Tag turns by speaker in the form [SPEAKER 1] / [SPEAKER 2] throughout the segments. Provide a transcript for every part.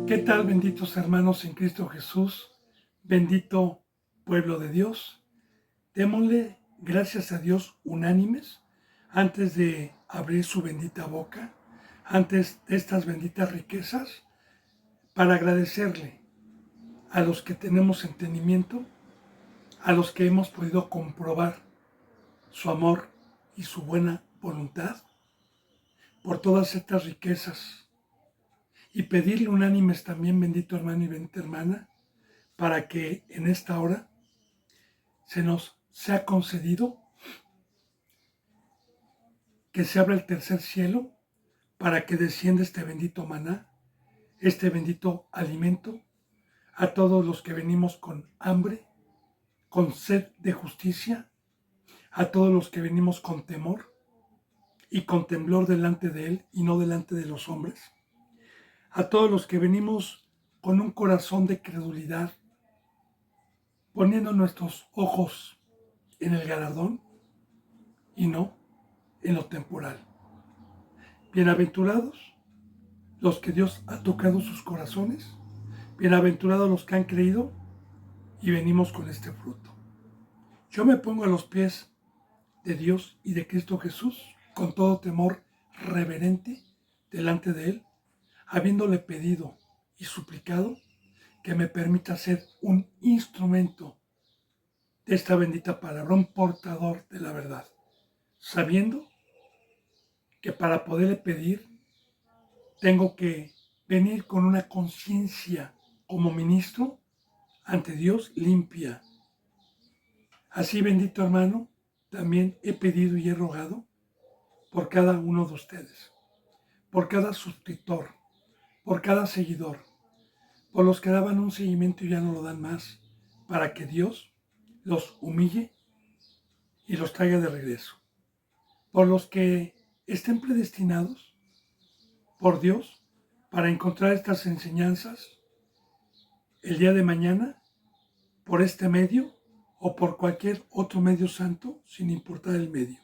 [SPEAKER 1] ¿Qué tal, benditos hermanos en Cristo Jesús? Bendito pueblo de Dios. Démosle gracias a Dios unánimes antes de abrir su bendita boca, antes de estas benditas riquezas, para agradecerle a los que tenemos entendimiento, a los que hemos podido comprobar su amor y su buena voluntad por todas estas riquezas, y pedirle unánimes también, bendito hermano y bendita hermana, para que en esta hora se nos sea concedido que se abra el tercer cielo para que descienda este bendito maná, este bendito alimento a todos los que venimos con hambre, con sed de justicia, a todos los que venimos con temor y con temblor delante de Él y no delante de los hombres, a todos los que venimos con un corazón de credulidad, poniendo nuestros ojos en el galardón y no en lo temporal. Bienaventurados los que Dios ha tocado sus corazones, bienaventurados los que han creído y venimos con este fruto. Yo me pongo a los pies de Dios y de Cristo Jesús con todo temor reverente delante de Él, habiéndole pedido y suplicado que me permita ser un instrumento de esta bendita palabra, un portador de la verdad, sabiendo que para poderle pedir tengo que venir con una conciencia como ministro ante Dios limpia. Así, bendito hermano, también he pedido y he rogado por cada uno de ustedes, por cada suscriptor, por cada seguidor, por los que daban un seguimiento y ya no lo dan más, para que Dios los humille y los traiga de regreso. Por los que estén predestinados por Dios para encontrar estas enseñanzas el día de mañana, por este medio o por cualquier otro medio santo, sin importar el medio.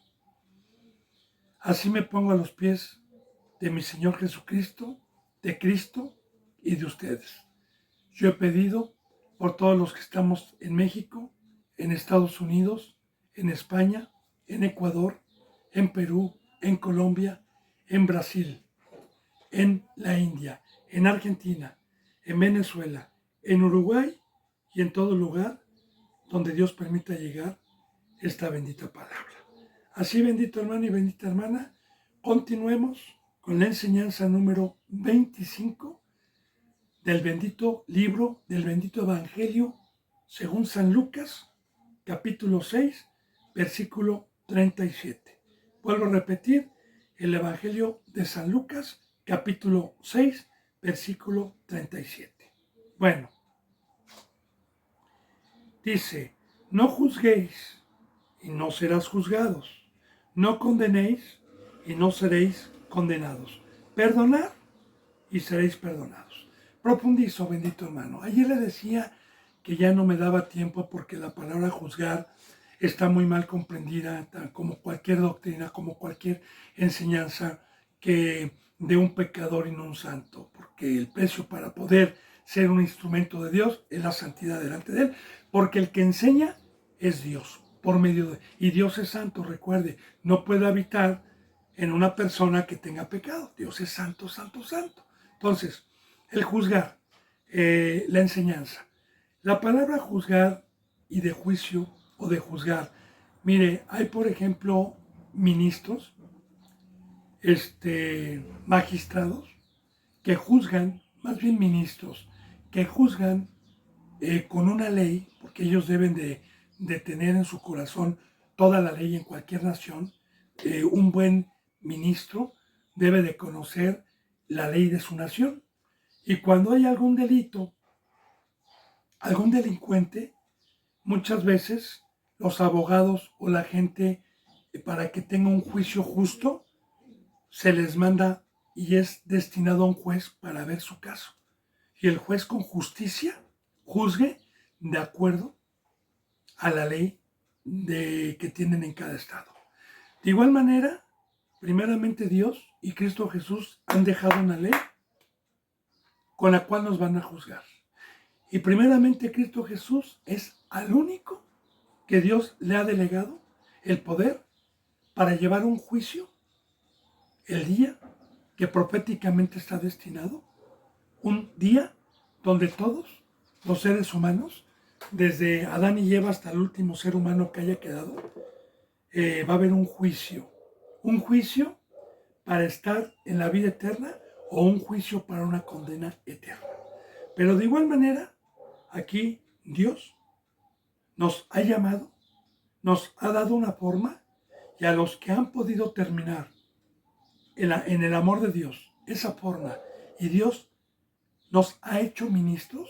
[SPEAKER 1] Así me pongo a los pies de mi Señor Jesucristo, de Cristo y de ustedes. Yo he pedido por todos los que estamos en México, en Estados Unidos, en España, en Ecuador, en Perú, en Colombia, en Brasil, en la India, en Argentina, en Venezuela, en Uruguay y en todo lugar donde Dios permita llegar esta bendita palabra. Así, bendito hermano y bendita hermana, continuemos con la enseñanza número 25 del bendito libro, del bendito Evangelio según San Lucas, capítulo 6, versículo 37. Vuelvo a repetir, el Evangelio de San Lucas, capítulo 6, versículo 37. Bueno, dice: no juzguéis y no serás juzgados, no condenéis y no seréis condenados, perdonad y seréis perdonados. Profundizo, bendito hermano. Ayer le decía que ya no me daba tiempo porque la palabra juzgar está muy mal comprendida, como cualquier doctrina, como cualquier enseñanza que de un pecador y no un santo, porque el precio para poder ser un instrumento de Dios es la santidad delante de Él, porque el que enseña es Dios, por medio de... Y Dios es santo, recuerde, no puede habitar en una persona que tenga pecado. Dios es santo, santo, santo. Entonces, el juzgar, la enseñanza. La palabra juzgar y de juicio o de juzgar. Mire, hay por ejemplo ministros, magistrados, que juzgan, más bien ministros, que juzgan con una ley, porque ellos deben de tener en su corazón toda la ley en cualquier nación. Un buen ministro debe de conocer la ley de su nación. Y cuando hay algún delito, algún delincuente, muchas veces los abogados o la gente, para que tenga un juicio justo, se les manda y es destinado a un juez para ver su caso. Y el juez con justicia juzgue de acuerdo a la ley que tienen en cada estado. De igual manera, primeramente Dios y Cristo Jesús han dejado una ley con la cual nos van a juzgar. Y primeramente Cristo Jesús es al único que Dios le ha delegado el poder para llevar un juicio el día que proféticamente está destinado, un día donde todos los seres humanos, desde Adán y Eva hasta el último ser humano que haya quedado, va a haber un juicio para estar en la vida eterna o un juicio para una condena eterna. Pero de igual manera, aquí Dios nos ha llamado, nos ha dado una forma, y a los que han podido terminar en el amor de Dios, esa forma, y Dios nos ha hecho ministros,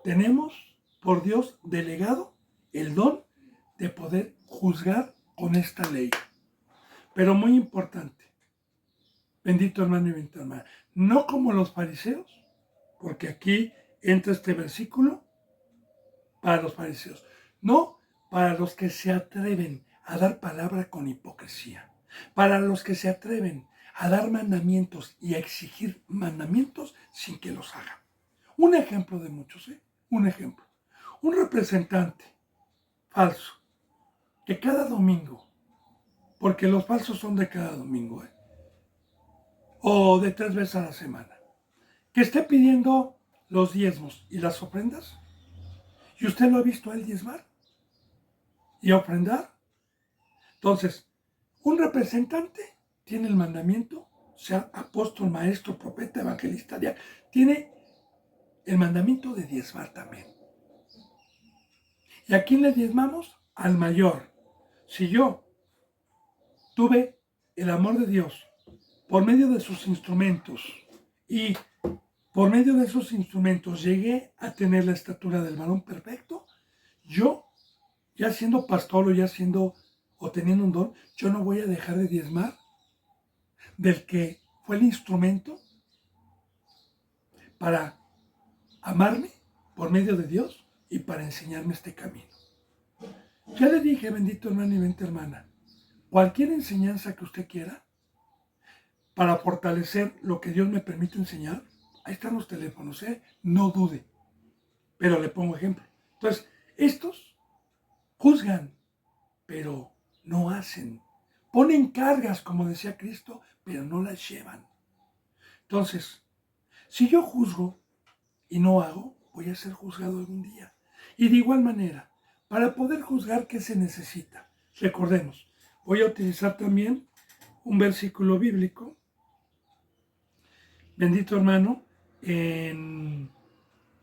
[SPEAKER 1] tenemos por Dios delegado el don de poder juzgar con esta ley. Pero muy importante, bendito hermano y bendita hermana, no como los fariseos, porque aquí entra este versículo para los fariseos, no para los que se atreven a dar palabra con hipocresía, para los que se atreven a dar mandamientos y a exigir mandamientos sin que los hagan. Un ejemplo de muchos, un ejemplo. Un representante falso que cada domingo, porque los falsos son de cada domingo, o de 3 veces a la semana, que esté pidiendo los diezmos y las ofrendas, y usted lo ha visto a él diezmar y ofrendar. Entonces, un representante tiene el mandamiento, sea apóstol, maestro, profeta, evangelista, tiene el mandamiento de diezmar también. ¿Y a quién le diezmamos? Al mayor. Si yo tuve el amor de Dios por medio de sus instrumentos y por medio de esos instrumentos llegué a tener la estatura del varón perfecto, yo, ya siendo pastor o teniendo un don, yo no voy a dejar de diezmar del que fue el instrumento para amarme por medio de Dios y para enseñarme este camino. Ya le dije, bendito hermano y bendita hermana, cualquier enseñanza que usted quiera para fortalecer lo que Dios me permite enseñar, ahí están los teléfonos, no dude. Pero le pongo ejemplo. Entonces, estos juzgan, pero no hacen. Ponen cargas, como decía Cristo, pero no las llevan. Entonces, si yo juzgo y no hago, voy a ser juzgado algún día. Y de igual manera, para poder juzgar, ¿qué se necesita? Recordemos, voy a utilizar también un versículo bíblico, bendito hermano, en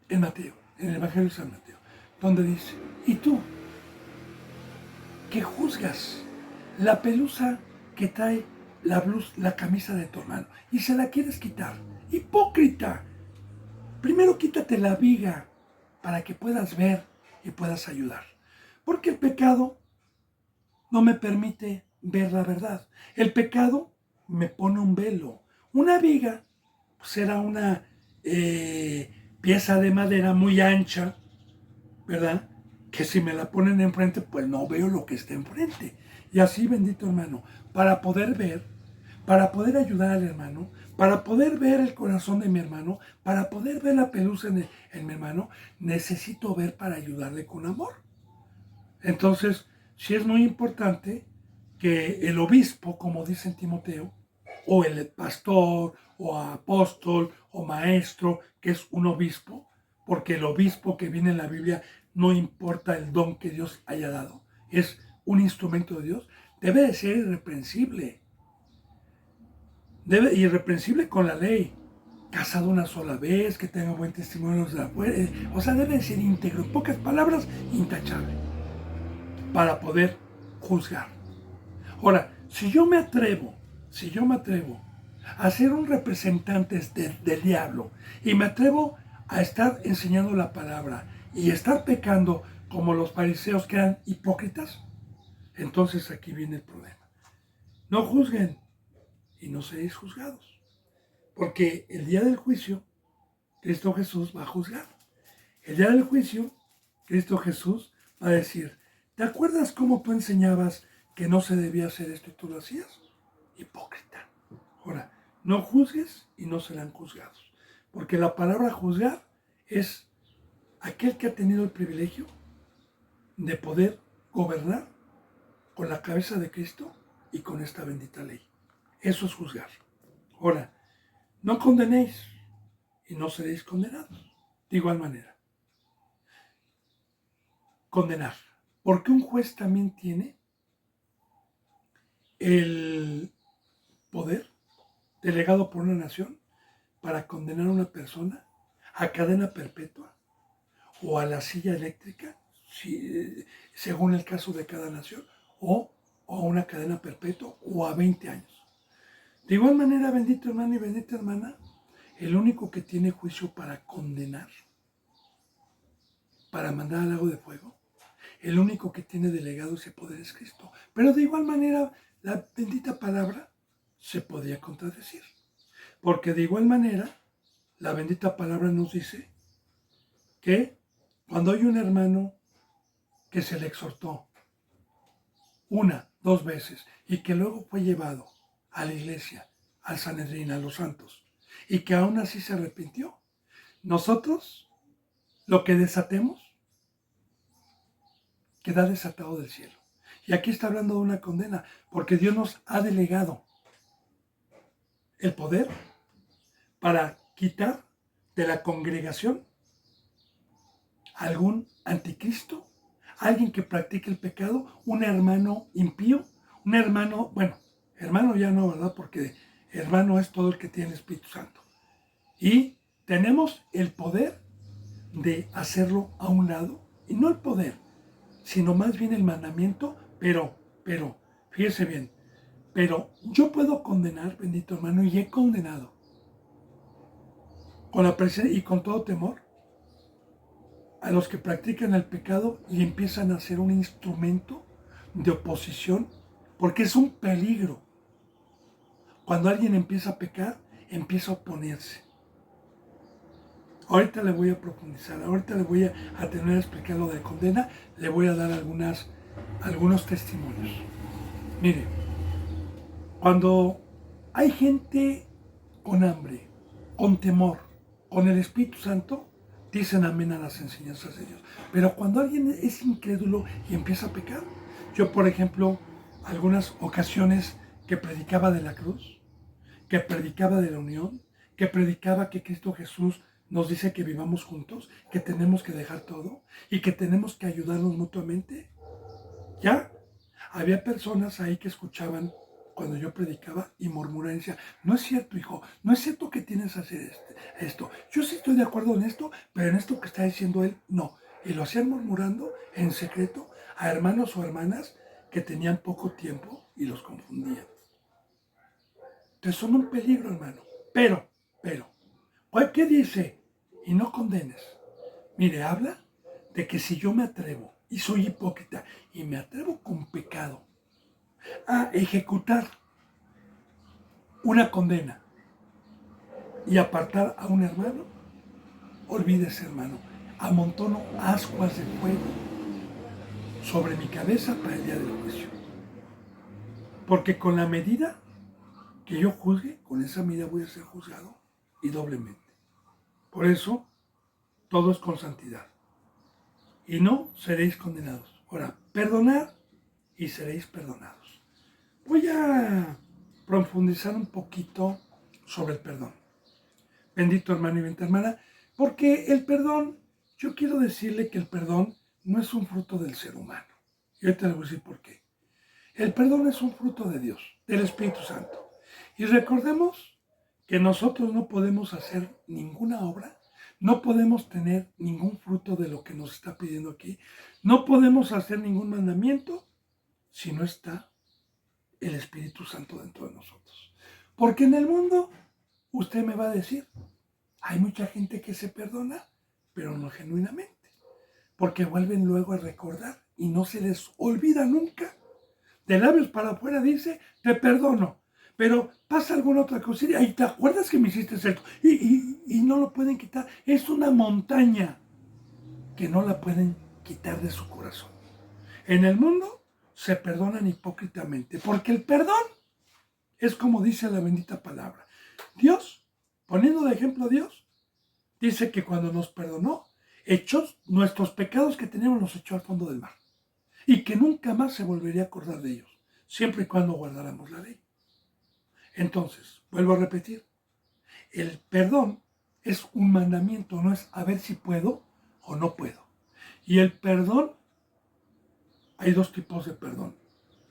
[SPEAKER 1] Mateo, en el Evangelio de San Mateo, donde dice, ¿y tú que juzgas la pelusa que trae la camisa de tu hermano y se la quieres quitar? ¡Hipócrita! Primero quítate la viga para que puedas ver y puedas ayudar. Porque el pecado no me permite ver la verdad. El pecado me pone un velo. Una viga pues era una pieza de madera muy ancha, ¿verdad? Que si me la ponen enfrente, pues no veo lo que está enfrente. Y así, bendito hermano, para poder ver, para poder ayudar al hermano, para poder ver el corazón de mi hermano, para poder ver la pelusa en mi hermano, necesito ver para ayudarle con amor. Entonces, sí es muy importante que el obispo, como dice en Timoteo, o el pastor, o apóstol, o maestro, que es un obispo, porque el obispo que viene en la Biblia no importa el don que Dios haya dado, es un instrumento de Dios, debe de ser irreprensible, irreprensible con la ley, casado una sola vez, que tenga buen testimonio de afuera, o sea, debe de ser íntegro, en pocas palabras, intachable, para poder juzgar. Ahora, si yo me atrevo a ser un representante del diablo y me atrevo a estar enseñando la palabra y estar pecando como los fariseos que eran hipócritas, entonces aquí viene el problema. No juzguen y no seréis juzgados, porque el día del juicio, Cristo Jesús va a juzgar. El día del juicio, Cristo Jesús va a decir, ¿te acuerdas cómo tú enseñabas que no se debía hacer esto y tú lo hacías? Hipócrita. Ahora, no juzgues y no serán juzgados. Porque la palabra juzgar es aquel que ha tenido el privilegio de poder gobernar con la cabeza de Cristo y con esta bendita ley. Eso es juzgar. Ahora, no condenéis y no seréis condenados. De igual manera, condenar. Porque un juez también tiene el poder delegado por una nación para condenar a una persona a cadena perpetua o a la silla eléctrica, según el caso de cada nación, o a una cadena perpetua o a 20 años. De igual manera, bendito hermano y bendita hermana, el único que tiene juicio para condenar, para mandar al lago de fuego, el único que tiene delegado ese poder es Cristo. Pero de igual manera, la bendita palabra se podría contradecir. Porque de igual manera, la bendita palabra nos dice que cuando hay un hermano que se le exhortó una, dos veces y que luego fue llevado a la iglesia, al Sanedrín, a los santos, y que aún así se arrepintió, nosotros lo que desatemos queda desatado del cielo. Y aquí está hablando de una condena, porque Dios nos ha delegado el poder para quitar de la congregación algún anticristo, alguien que practique el pecado, un hermano impío, un hermano, bueno, hermano ya no, ¿verdad? Porque hermano es todo el que tiene el Espíritu Santo. Y tenemos el poder de hacerlo a un lado, y no el poder, sino más bien el mandamiento, pero, fíjese bien, pero yo puedo condenar, bendito hermano, y he condenado con la presencia y con todo temor a los que practican el pecado y empiezan a ser un instrumento de oposición, porque es un peligro. Cuando alguien empieza a pecar, empieza a oponerse. Ahorita le voy a profundizar, ahorita le voy a tener a explicar lo de condena, le voy a dar algunos testimonios. Mire, cuando hay gente con hambre, con temor, con el Espíritu Santo, dicen amén a las enseñanzas de Dios. Pero cuando alguien es incrédulo y empieza a pecar, yo por ejemplo, algunas ocasiones que predicaba de la cruz, que predicaba de la unión, que predicaba que Cristo Jesús nos dice que vivamos juntos, que tenemos que dejar todo y que tenemos que ayudarnos mutuamente. Ya había personas ahí que escuchaban cuando yo predicaba y murmuraban y decían, no es cierto, hijo, no es cierto que tienes que hacer esto. Yo sí estoy de acuerdo en esto, pero en esto que está diciendo él, no. Y lo hacían murmurando en secreto a hermanos o hermanas que tenían poco tiempo y los confundían. Entonces son un peligro, hermano. Pero, ¿qué dice? Y no condenes. Mire, habla de que si yo me atrevo y soy hipócrita y me atrevo con pecado a ejecutar una condena y apartar a un hermano, olvídese, hermano, amontono ascuas de fuego sobre mi cabeza para el día del juicio. Porque con la medida que yo juzgue, con esa medida voy a ser juzgado y doblemente. Por eso, todo es con santidad. Y no seréis condenados. Ahora, perdonad y seréis perdonados. Voy a profundizar un poquito sobre el perdón. Bendito hermano y bendita hermana, porque el perdón, yo quiero decirle que el perdón no es un fruto del ser humano. Y ahorita les voy a decir por qué. El perdón es un fruto de Dios, del Espíritu Santo. Y recordemos que nosotros no podemos hacer ninguna obra, no podemos tener ningún fruto de lo que nos está pidiendo aquí, no podemos hacer ningún mandamiento si no está el Espíritu Santo dentro de nosotros. Porque en el mundo, usted me va a decir, hay mucha gente que se perdona, pero no genuinamente, porque vuelven luego a recordar y no se les olvida nunca. De labios para afuera dice, te perdono, pero pasa alguna otra cosilla y te acuerdas que me hiciste esto y no lo pueden quitar. Es una montaña que no la pueden quitar de su corazón. En el mundo se perdonan hipócritamente, porque el perdón es como dice la bendita palabra. Dios, poniendo de ejemplo a Dios, dice que cuando nos perdonó, echó nuestros pecados que teníamos, los echó al fondo del mar. Y que nunca más se volvería a acordar de ellos, siempre y cuando guardáramos la ley. Entonces, vuelvo a repetir, el perdón es un mandamiento, no es a ver si puedo o no puedo. Y el perdón, hay dos tipos de perdón,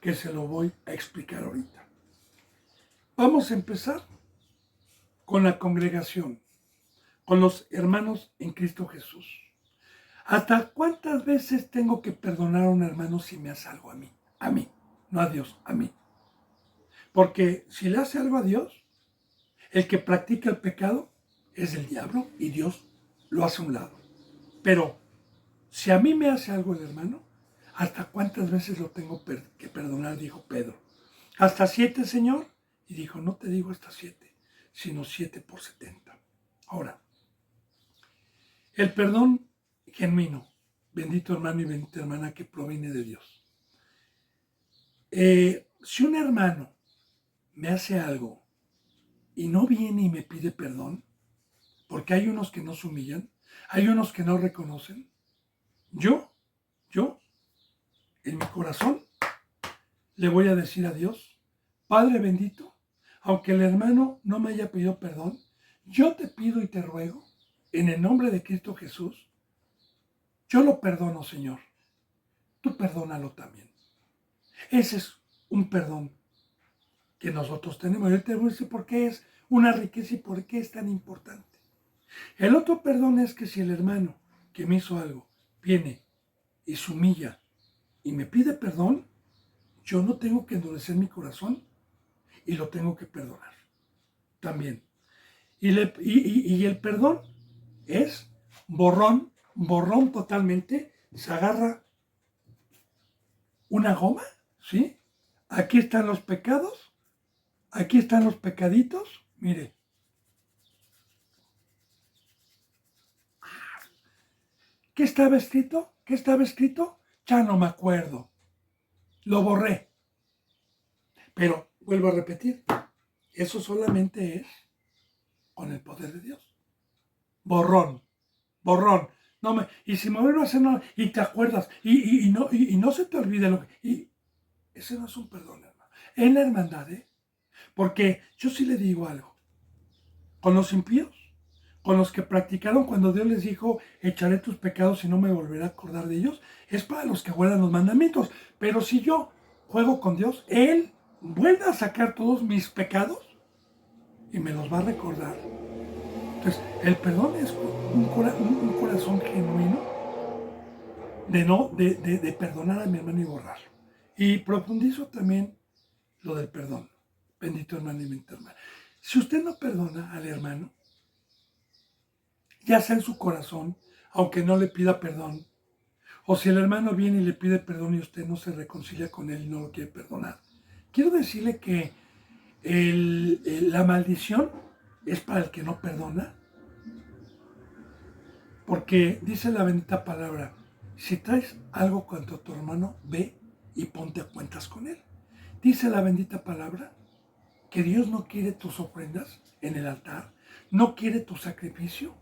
[SPEAKER 1] que se lo voy a explicar ahorita. Vamos a empezar con la congregación, con los hermanos en Cristo Jesús. ¿Hasta cuántas veces tengo que perdonar a un hermano si me hace algo a mí? A mí, no a Dios, a mí. Porque si le hace algo a Dios, el que practica el pecado es el diablo y Dios lo hace a un lado. Pero si a mí me hace algo el hermano, ¿hasta cuántas veces lo tengo que perdonar? Dijo Pedro. ¿Hasta 7, Señor? Y dijo, no te digo hasta 7, sino 7 por 70. Ahora, el perdón genuino, bendito hermano y bendita hermana, que proviene de Dios. Si un hermano me hace algo y no viene y me pide perdón, porque hay unos que no se humillan, hay unos que no reconocen, yo, en mi corazón, le voy a decir a Dios, Padre bendito, aunque el hermano no me haya pedido perdón, yo te pido y te ruego, en el nombre de Cristo Jesús, yo lo perdono, Señor. Tú perdónalo también. Ese es un perdón que nosotros tenemos. Yo te voy a decir por qué es una riqueza y por qué es tan importante. El otro perdón es que si el hermano que me hizo algo viene y se humilla y me pide perdón, yo no tengo que endurecer mi corazón y lo tengo que perdonar también. Y el perdón es borrón totalmente. Se agarra una goma, ¿sí? Aquí están los pecados, aquí están los pecaditos, mire. ¿Qué estaba escrito? ¿Qué estaba escrito? Ya no me acuerdo. Lo borré. Pero, vuelvo a repetir, eso solamente es con el poder de Dios. Borrón. Y si me vuelvo a hacer nada, y te acuerdas, y no se te olvide lo que... Y ese no es un perdón, hermano. En la hermandad, porque yo sí le digo algo. Con los impíos, con los que practicaron cuando Dios les dijo, echaré tus pecados y no me volveré a acordar de ellos, es para los que guardan los mandamientos. Pero si yo juego con Dios, Él vuelve a sacar todos mis pecados y me los va a recordar. Entonces, el perdón es un corazón genuino de perdonar a mi hermano y borrarlo. Y profundizo también lo del perdón. Bendito hermano y bendita hermana. Si usted no perdona al hermano, ya sea en su corazón, aunque no le pida perdón, o si el hermano viene y le pide perdón y usted no se reconcilia con él y no lo quiere perdonar, quiero decirle que la maldición es para el que no perdona, porque dice la bendita palabra, si traes algo contra tu hermano, ve y ponte a cuentas con él. Dice la bendita palabra que Dios no quiere tus ofrendas en el altar, no quiere tu sacrificio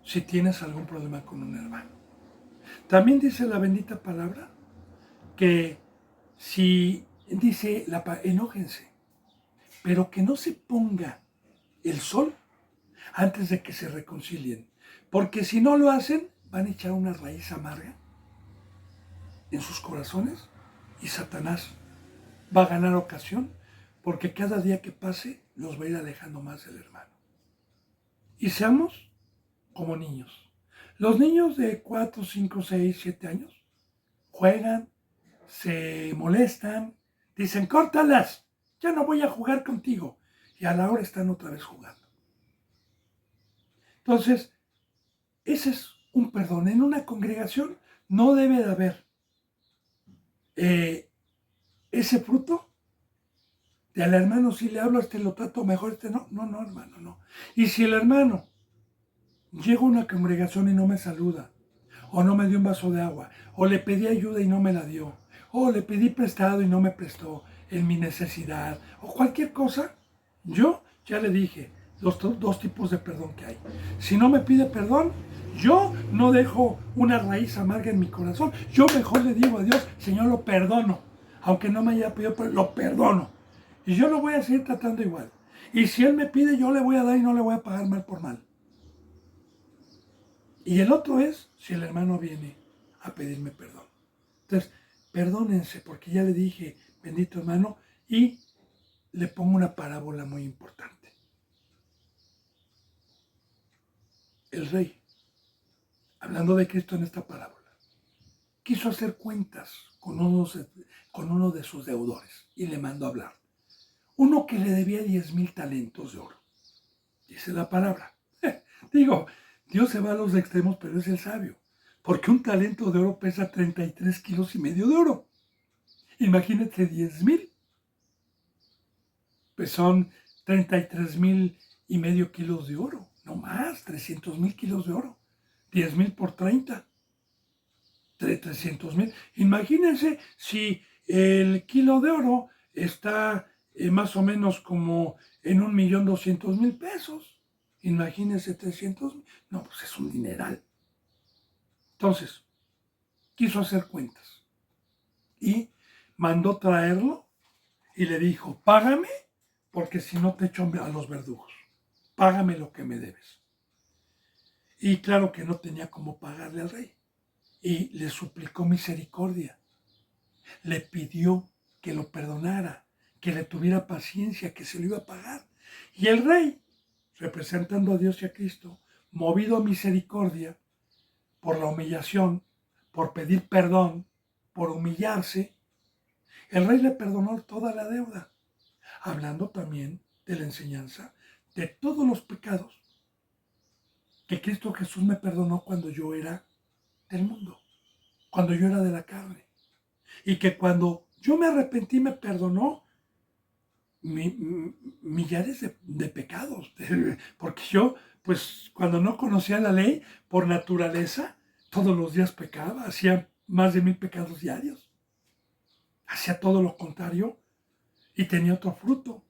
[SPEAKER 1] si tienes algún problema con un hermano. También dice la bendita palabra que si dice, enójense, pero que no se ponga el sol antes de que se reconcilien, porque si no lo hacen, van a echar una raíz amarga en sus corazones y Satanás va a ganar ocasión, porque cada día que pase los va a ir alejando más del hermano. Y seamos como niños. Los niños de 4, 5, 6, 7 años juegan, se molestan, dicen, córtalas, ya no voy a jugar contigo. Y a la hora están otra vez jugando. Entonces, ese es un perdón. En una congregación no debe de haber ese fruto de al hermano si le hablo, este lo trato mejor, este no. No, hermano, no. Y si el hermano llega a una congregación y no me saluda, o no me dio un vaso de agua, o le pedí ayuda y no me la dio, o le pedí prestado y no me prestó en mi necesidad, o cualquier cosa, yo ya le dije, los dos tipos de perdón que hay. Si no me pide perdón, yo no dejo una raíz amarga en mi corazón. Yo mejor le digo a Dios, Señor, lo perdono. Aunque no me haya pedido perdón, lo perdono. Y yo lo voy a seguir tratando igual. Y si Él me pide, yo le voy a dar y no le voy a pagar mal por mal. Y el otro es si el hermano viene a pedirme perdón. Entonces, perdónense, porque ya le dije, bendito hermano, y le pongo una parábola muy importante. El rey, hablando de Cristo en esta parábola, quiso hacer cuentas con uno de sus deudores y le mandó a hablar. Uno que le debía 10,000 talentos de oro. Dice la palabra. Digo, Dios se va a los extremos, pero es el sabio. Porque un talento de oro pesa 33,5 kilos de oro. Imagínate 10,000. Pues son 33,5 kilos de oro. No más, 300,000 kilos de oro. 10,000 por 30. 300,000. Imagínense si el kilo de oro está más o menos como en 1,200,000 pesos. Imagínense 300,000. No, pues es un dineral. Entonces, quiso hacer cuentas y mandó traerlo y le dijo, págame porque si no te echo a los verdugos. Págame lo que me debes. Y claro que no tenía cómo pagarle al rey. Y le suplicó misericordia. Le pidió que lo perdonara, que le tuviera paciencia, que se lo iba a pagar. Y el rey, representando a Dios y a Cristo, movido a misericordia, por la humillación, por pedir perdón, por humillarse, el rey le perdonó toda la deuda, hablando también de la enseñanza de todos los pecados que Cristo Jesús me perdonó cuando yo era del mundo, cuando yo era de la carne, y que cuando yo me arrepentí me perdonó millares de pecados, porque yo, pues cuando no conocía la ley, por naturaleza, todos los días pecaba, hacía más de 1,000 pecados diarios, hacía todo lo contrario y tenía otro fruto.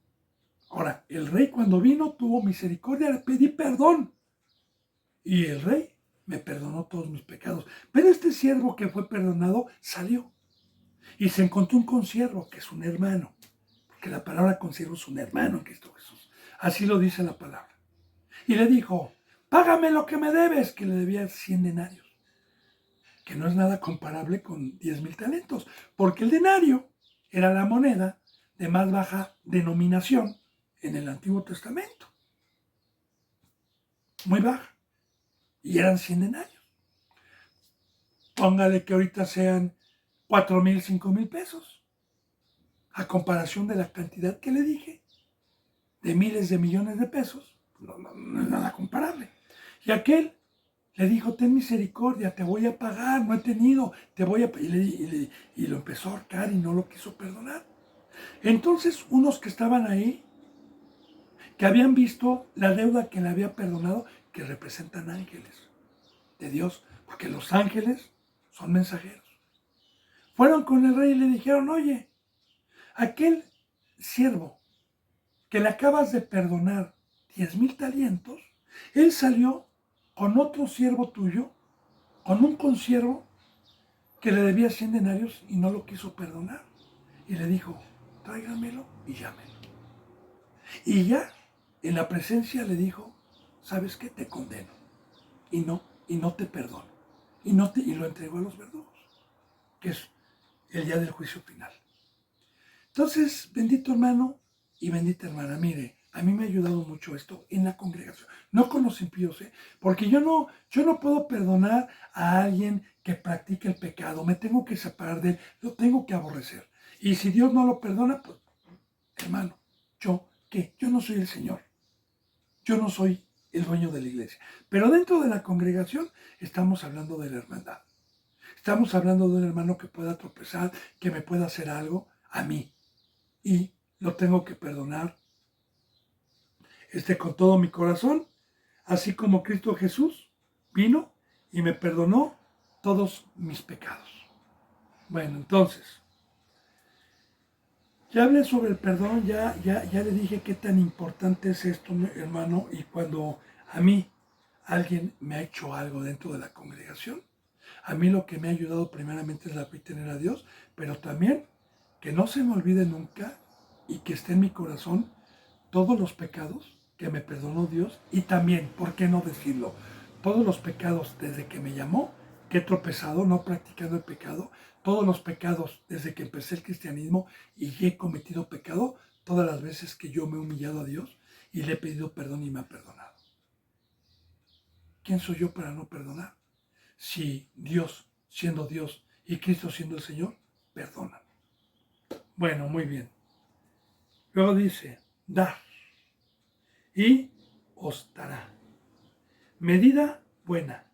[SPEAKER 1] Ahora, el rey cuando vino tuvo misericordia, le pedí perdón y el rey me perdonó todos mis pecados. Pero este siervo que fue perdonado salió y se encontró un consiervo que es un hermano, porque la palabra consiervo es un hermano en Cristo Jesús. Así lo dice la palabra. Y le dijo, págame lo que me debes, que le debía 100 denarios, que no es nada comparable con 10,000 talentos, porque el denario era la moneda de más baja denominación en el Antiguo Testamento. Muy baja. Y eran 100 denarios. Póngale que ahorita sean 4,000, 5,000 pesos. A comparación de la cantidad que le dije, de miles de millones de pesos, no es nada comparable. Y aquel le dijo, ten misericordia, te voy a pagar, no he tenido, te voy a... Y lo empezó a ahorcar y no lo quiso perdonar. Entonces, unos que estaban ahí, que habían visto la deuda que le había perdonado, que representan ángeles de Dios, porque los ángeles son mensajeros. Fueron con el rey y le dijeron, oye, aquel siervo que le acabas de perdonar 10,000 talentos, él salió con otro siervo tuyo, con un consiervo que le debía 100 denarios y no lo quiso perdonar. Y le dijo, tráigamelo y llámelo. Y ya en la presencia le dijo, ¿sabes qué? Te condeno y no te perdono. Y lo entregó a los verdugos, que es el día del juicio final. Entonces, bendito hermano y bendita hermana, mire, a mí me ha ayudado mucho esto en la congregación, no con los impíos, porque yo no puedo perdonar a alguien que practique el pecado, me tengo que separar de él, lo tengo que aborrecer. Y si Dios no lo perdona, pues, hermano, ¿qué? Yo no soy el Señor, yo no soy el dueño de la iglesia, pero dentro de la congregación estamos hablando de la hermandad. Estamos hablando de un hermano que pueda tropezar, que me pueda hacer algo a mí. Y lo tengo que perdonar con todo mi corazón, así como Cristo Jesús vino y me perdonó todos mis pecados. Bueno, entonces, Ya hablé sobre el perdón, ya le dije qué tan importante es esto, hermano, y cuando a mí alguien me ha hecho algo dentro de la congregación, a mí lo que me ha ayudado primeramente es la fe y tener a Dios, pero también que no se me olvide nunca y que esté en mi corazón todos los pecados que me perdonó Dios y también, ¿por qué no decirlo? Todos los pecados desde que me llamó, que he tropezado, no practicando el pecado, todos los pecados desde que empecé el cristianismo y he cometido pecado, todas las veces que yo me he humillado a Dios y le he pedido perdón y me ha perdonado. ¿Quién soy yo para no perdonar? Si Dios, siendo Dios, y Cristo siendo el Señor, perdonan. Bueno, muy bien. Luego dice, dar y os dará. Medida buena,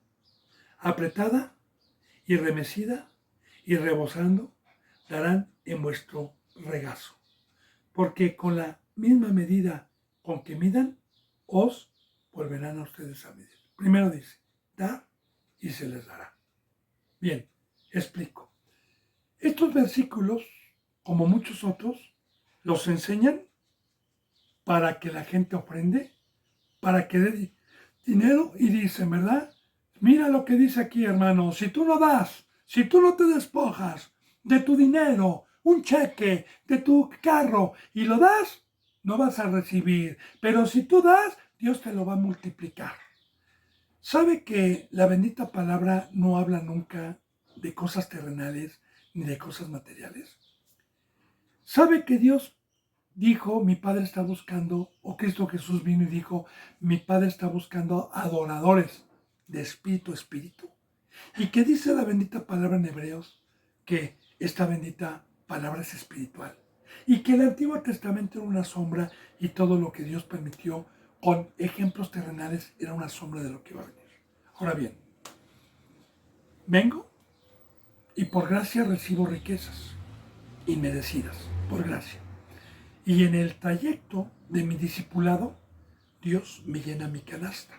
[SPEAKER 1] apretada y remecida y rebosando, darán en vuestro regazo. Porque con la misma medida con que midan, os volverán a ustedes a medir. Primero dice, dar y se les dará. Bien, explico. Estos versículos, como muchos otros, los enseñan para que la gente ofrende, para que dé dinero y dicen, ¿verdad? Mira lo que dice aquí, hermano, si tú no das, si tú no te despojas de tu dinero, un cheque, de tu carro y lo das, no vas a recibir, pero si tú das, Dios te lo va a multiplicar. ¿Sabe que la bendita palabra no habla nunca de cosas terrenales ni de cosas materiales? ¿Sabe que Dios dijo, mi Padre está buscando, o Cristo Jesús vino y dijo, mi Padre está buscando adoradores de espíritu a espíritu? ¿Y qué dice la bendita palabra en Hebreos? Que esta bendita palabra es espiritual. Y que el Antiguo Testamento era una sombra y todo lo que Dios permitió con ejemplos terrenales era una sombra de lo que iba a venir. Ahora bien, vengo y por gracia recibo riquezas inmerecidas, por gracia. Y en el trayecto de mi discipulado, Dios me llena mi canasta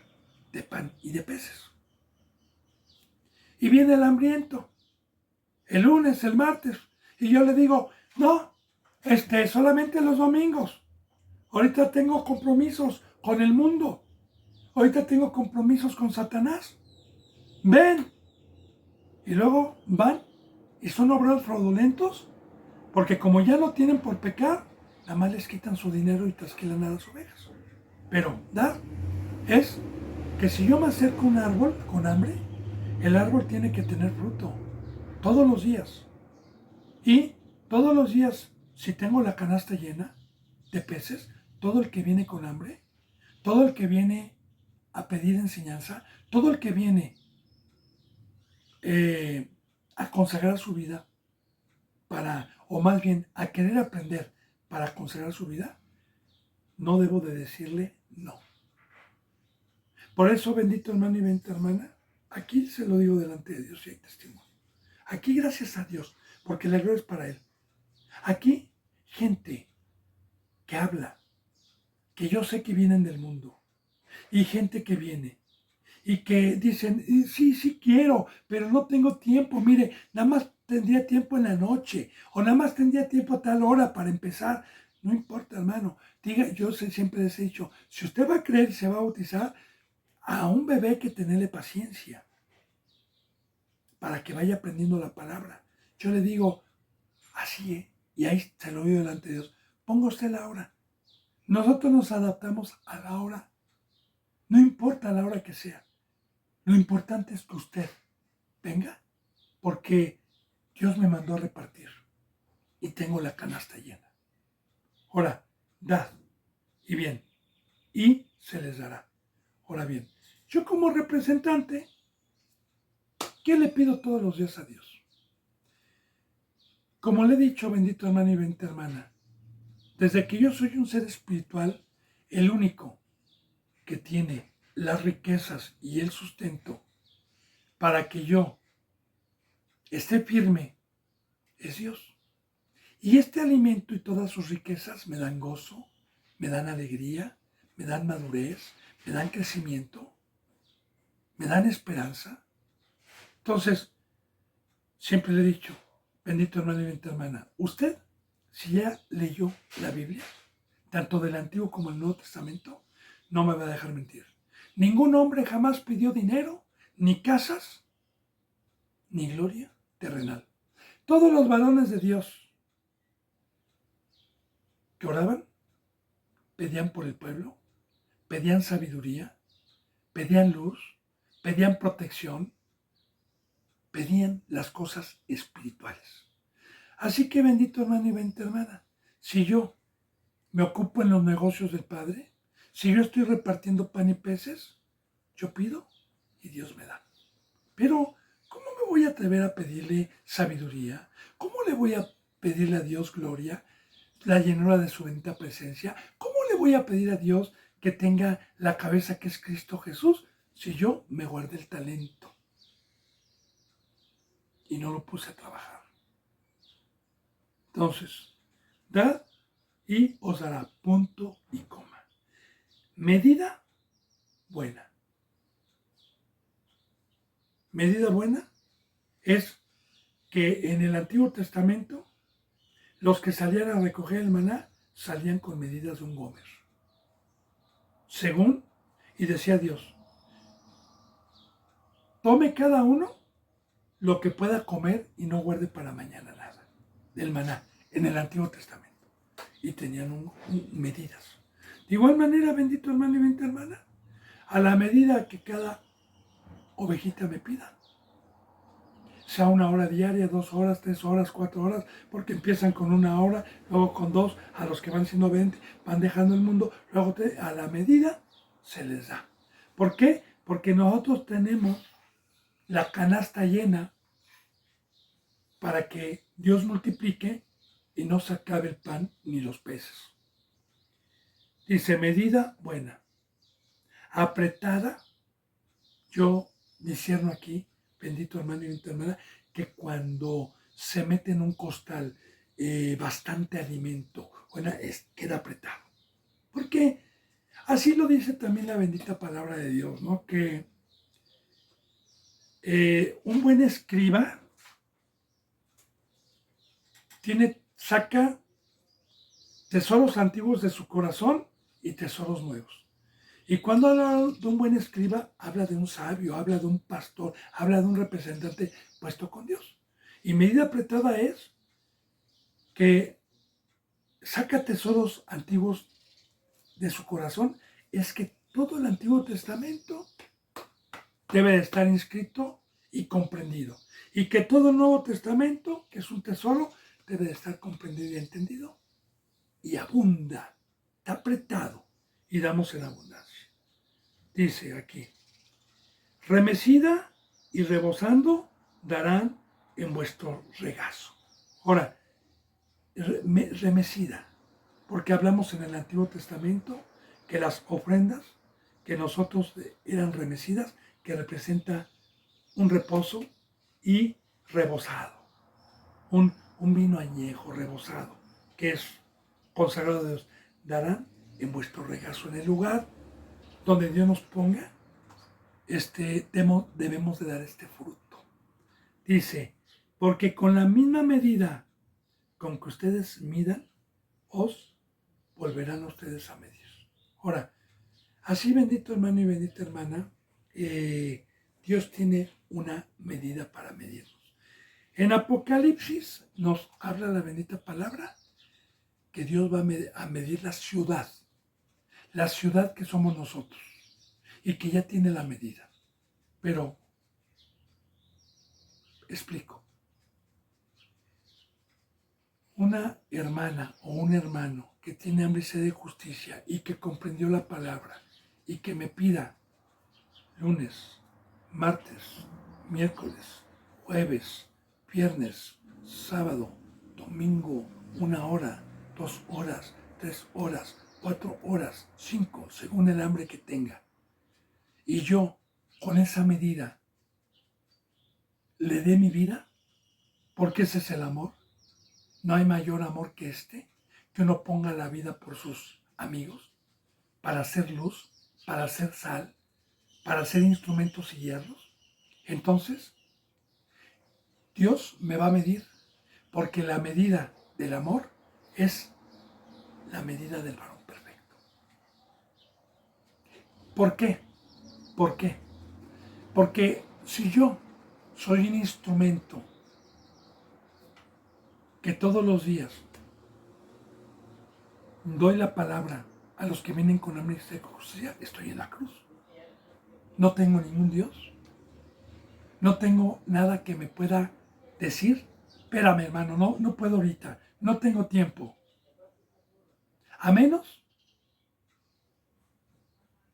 [SPEAKER 1] de pan y de peces. Y viene el hambriento, el lunes, el martes, y yo le digo, no, solamente los domingos. Ahorita tengo compromisos con el mundo. Ahorita tengo compromisos con Satanás. Ven. Y luego van y son obreros fraudulentos, porque como ya no tienen por pecar, nada más les quitan su dinero y trasquilan a las ovejas. Pero dar es que si yo me acerco a un árbol con hambre, el árbol tiene que tener fruto todos los días. Y todos los días, si tengo la canasta llena de peces, todo el que viene con hambre, todo el que viene a pedir enseñanza, todo el que viene a consagrar su vida o más bien a querer aprender para consagrar su vida, no debo de decirle no. Por eso, bendito hermano y bendita hermana, aquí se lo digo delante de Dios y hay testimonio. Aquí gracias a Dios, porque la gloria es para Él. Aquí gente que habla, que yo sé que vienen del mundo, y gente que viene y que dicen, sí, sí quiero, pero no tengo tiempo, mire, nada más tendría tiempo en la noche, o nada más tendría tiempo a tal hora para empezar. No importa, hermano, diga, siempre les he dicho, si usted va a creer y se va a bautizar, a un bebé hay que tenerle paciencia para que vaya aprendiendo la palabra. Yo le digo, así es, y ahí se lo digo delante de Dios, ponga usted la hora. Nosotros nos adaptamos a la hora, no importa la hora que sea. Lo importante es que usted venga, porque Dios me mandó a repartir y tengo la canasta llena. Ahora, dad y bien, y se les dará. Ahora bien, yo como representante, ¿qué le pido todos los días a Dios? Como le he dicho, bendito hermano y bendita hermana, desde que yo soy un ser espiritual, el único que tiene las riquezas y el sustento para que yo esté firme es Dios. Y este alimento y todas sus riquezas me dan gozo, me dan alegría, me dan madurez, me dan crecimiento, me dan esperanza. Entonces, siempre le he dicho, bendito hermano y bendita hermana, usted si ya leyó la Biblia, tanto del Antiguo como el Nuevo Testamento, no me va a dejar mentir. Ningún hombre jamás pidió dinero, ni casas, ni gloria terrenal. Todos los varones de Dios que oraban, pedían por el pueblo, pedían sabiduría, pedían luz, pedían protección, pedían las cosas espirituales. Así que bendito hermano y bendita hermana, si yo me ocupo en los negocios del Padre, si yo estoy repartiendo pan y peces, yo pido y Dios me da. Pero, ¿cómo me voy a atrever a pedirle sabiduría? ¿Cómo le voy a pedirle a Dios gloria, la llenura de su bendita presencia? ¿Cómo le voy a pedir a Dios que tenga la cabeza que es Cristo Jesús si yo me guardé el talento y no lo puse a trabajar? Entonces, dad y os dará, punto y coma. Medida buena. Medida buena es que en el Antiguo Testamento los que salían a recoger el maná salían con medidas de un gomer. Según, y decía Dios, tome cada uno lo que pueda comer y no guarde para mañana nada del maná en el Antiguo Testamento. Y tenían medidas. De igual manera, bendito hermano y bendita hermana, a la medida que cada ovejita me pida, sea 1 hora diaria, 2 horas, 3 horas, 4 horas, porque empiezan con 1 hora, luego con 2, a los que van siendo 20, van dejando el mundo, luego a la medida se les da. ¿Por qué? Porque nosotros tenemos la canasta llena para que Dios multiplique y no se acabe el pan ni los peces. Dice, medida buena, apretada. Yo discierno aquí, bendito hermano y bendita hermana, que cuando se mete en un costal bastante alimento, bueno, queda apretado. Porque así lo dice también la bendita palabra de Dios, ¿no? Que un buen escriba saca tesoros antiguos de su corazón y tesoros nuevos. Y cuando habla de un buen escriba, habla de un sabio, habla de un pastor, habla de un representante puesto con Dios. Y medida apretada es que saca tesoros antiguos de su corazón, es que todo el Antiguo Testamento debe de estar inscrito y comprendido. Y que todo el Nuevo Testamento, que es un tesoro, debe de estar comprendido y entendido. Y abunda, está apretado y damos en abundancia. Dice aquí, remecida y rebosando darán en vuestro regazo. Ahora, remecida, porque hablamos en el Antiguo Testamento que las ofrendas que nosotros eran remecidas, que representa un reposo y rebosado, un vino añejo rebosado, que es consagrado a Dios, darán en vuestro regazo, en el lugar donde Dios nos ponga, debemos de dar este fruto. Dice, porque con la misma medida con que ustedes midan, os volverán ustedes a medir. Ahora, así bendito hermano y bendita hermana, Dios tiene una medida para medirnos. En Apocalipsis nos habla la bendita palabra que Dios va a medir la ciudad que somos nosotros y que ya tiene la medida. Pero, explico, una hermana o un hermano que tiene hambre y sed de justicia y que comprendió la palabra y que me pida lunes, martes, miércoles, jueves, viernes, sábado, domingo, 1 hora, 2 horas, 3 horas, 4 horas, 5, según el hambre que tenga. Y yo, con esa medida, le dé mi vida, porque ese es el amor. No hay mayor amor que que uno ponga la vida por sus amigos, para hacer luz, para hacer sal, para hacer instrumentos y guiarlos. Entonces, Dios me va a medir, porque la medida del amor es la medida del varón perfecto. ¿Por qué? ¿Por qué? Porque si yo soy un instrumento que todos los días doy la palabra a los que vienen con hambre y sed, estoy en la cruz. No tengo ningún Dios. No tengo nada que me pueda decir. Espérame, hermano, no puedo ahorita. No tengo tiempo. A menos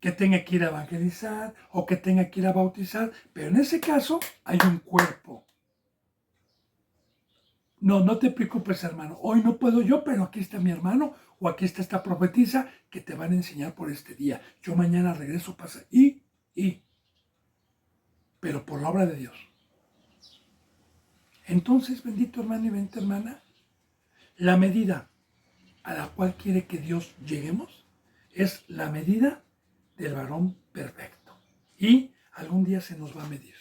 [SPEAKER 1] que tenga que ir a evangelizar o que tenga que ir a bautizar. Pero en ese caso hay un cuerpo. No te preocupes, hermano. Hoy no puedo yo, pero aquí está mi hermano o aquí está esta profetisa que te van a enseñar por este día. Yo mañana regreso, pasa. Pero por la obra de Dios. Entonces, bendito hermano y bendita hermana, la medida a la cual quiere que Dios lleguemos es la medida del varón perfecto. Y algún día se nos va a medir.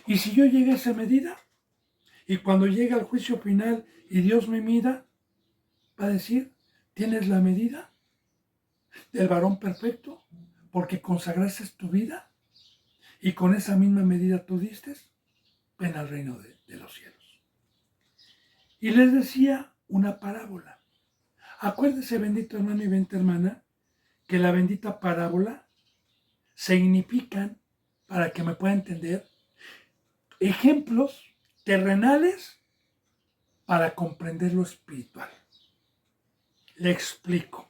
[SPEAKER 1] Y si yo llegué a esa medida, y cuando llegue al juicio final y Dios me mida, va a decir, ¿tienes la medida del varón perfecto? Porque consagraste tu vida y con esa misma medida tú diste, ven al reino de los cielos. Y les decía una parábola. Acuérdese, bendito hermano y bendita hermana, que la bendita parábola significan, para que me pueda entender, ejemplos terrenales para comprender lo espiritual. Le explico.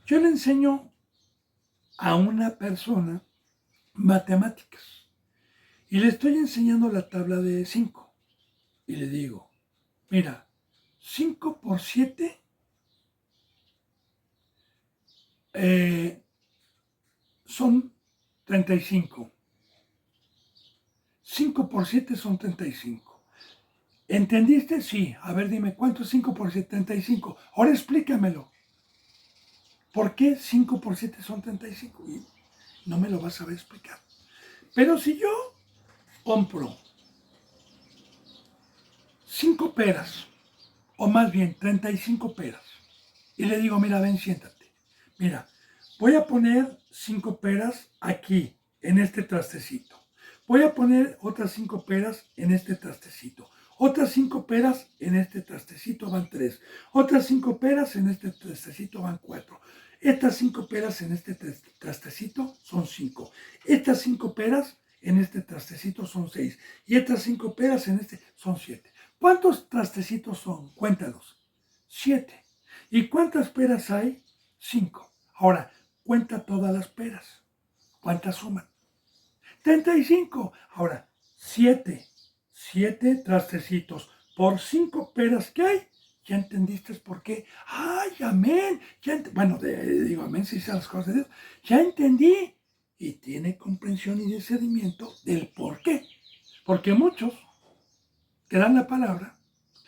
[SPEAKER 1] Yo le enseño a una persona matemáticas y le estoy enseñando la tabla de 5 y le digo, mira, 5 por 7 son 35. 5 por 7 son 35. ¿Entendiste? Sí. A ver, dime, ¿cuánto es 5 por 7? 35. Ahora explícamelo. ¿Por qué 5 por 7 son 35? Y no me lo vas a saber explicar. Pero si yo compro 5 peras, o más bien 35 peras, y le digo, mira, ven, siéntate. Mira, voy a poner 5 peras aquí, en este trastecito. Voy a poner otras 5 peras en este trastecito. Otras 5 peras en este trastecito van 3. Otras 5 peras en este trastecito van 4. Estas 5 peras en este trastecito son 5. Estas 5 peras en este trastecito son 6. Y estas 5 peras en este son 7. ¿Cuántos trastecitos son? Cuéntalos. 7. ¿Y cuántas peras hay? 5. Ahora, cuenta todas las peras. ¿Cuántas suman? 35. Ahora, 7 trastecitos por 5 peras que hay. ¿Ya entendiste por qué? ¡Ay, amén! Bueno, digo amén si sean las cosas de Dios. Ya entendí. Y tiene comprensión y discernimiento del por qué. Porque muchos que dan la palabra,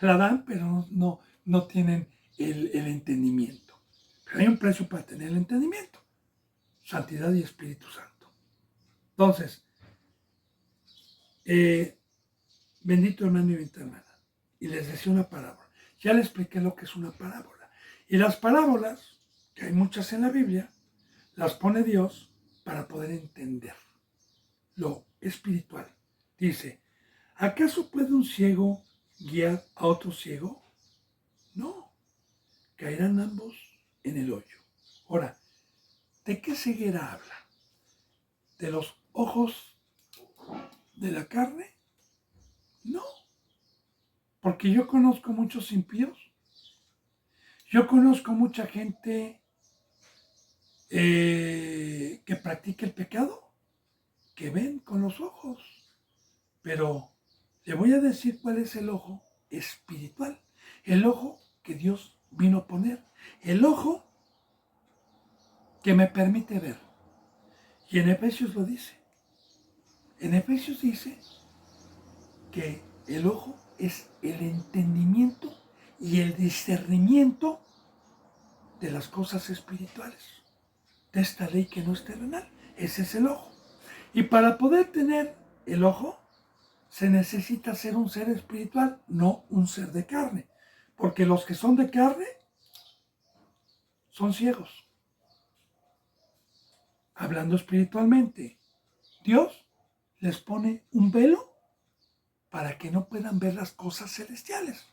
[SPEAKER 1] la dan, pero no tienen el entendimiento. Pero hay un precio para tener el entendimiento. Santidad y Espíritu Santo. Entonces, bendito hermano y bendita hermana. Y les decía una parábola. Ya les expliqué lo que es una parábola. Y las parábolas, que hay muchas en la Biblia, las pone Dios para poder entender lo espiritual. Dice, ¿acaso puede un ciego guiar a otro ciego? No, caerán ambos en el hoyo. Ahora, ¿de qué ceguera habla? ¿De los ojos de la carne? No, porque yo conozco muchos impíos. Yo conozco mucha gente que practica el pecado, que ven con los ojos. Pero le voy a decir cuál es el ojo espiritual. El ojo que Dios vino a poner. El ojo que me permite ver. Y en Efesios lo dice. En Efesios dice que el ojo es el entendimiento y el discernimiento de las cosas espirituales, de esta ley que no es terrenal. Ese es el ojo. Y para poder tener el ojo, se necesita ser un ser espiritual, no un ser de carne. Porque los que son de carne son ciegos. Hablando espiritualmente, Dios les pone un velo para que no puedan ver las cosas celestiales.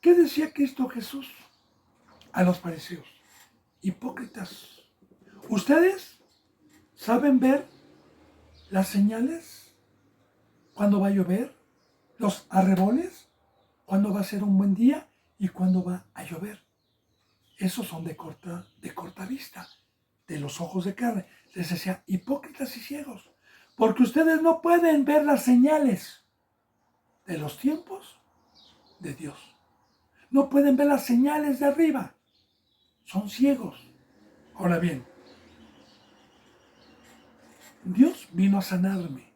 [SPEAKER 1] ¿Qué decía Cristo Jesús a los fariseos? Hipócritas, ¿ustedes saben ver las señales cuando va a llover? ¿Los arreboles? ¿Cuándo va a ser un buen día? ¿Y cuándo va a llover? Esos son de corta vista, de los ojos de carne. Les decía, hipócritas y ciegos, porque ustedes no pueden ver las señales de los tiempos de Dios. No pueden ver las señales de arriba. Son ciegos. Ahora bien, Dios vino a sanarme.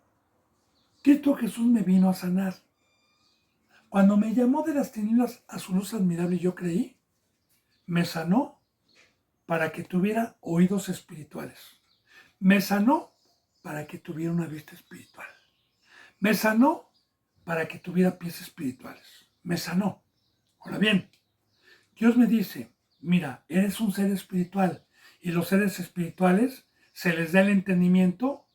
[SPEAKER 1] Cristo Jesús me vino a sanar. Cuando me llamó de las tinieblas a su luz admirable, yo creí, me sanó para que tuviera oídos espirituales. Me sanó para que tuviera una vista espiritual. Me sanó para que tuviera pies espirituales. Me sanó. Ahora bien, Dios me dice, mira, eres un ser espiritual y los seres espirituales se les da el entendimiento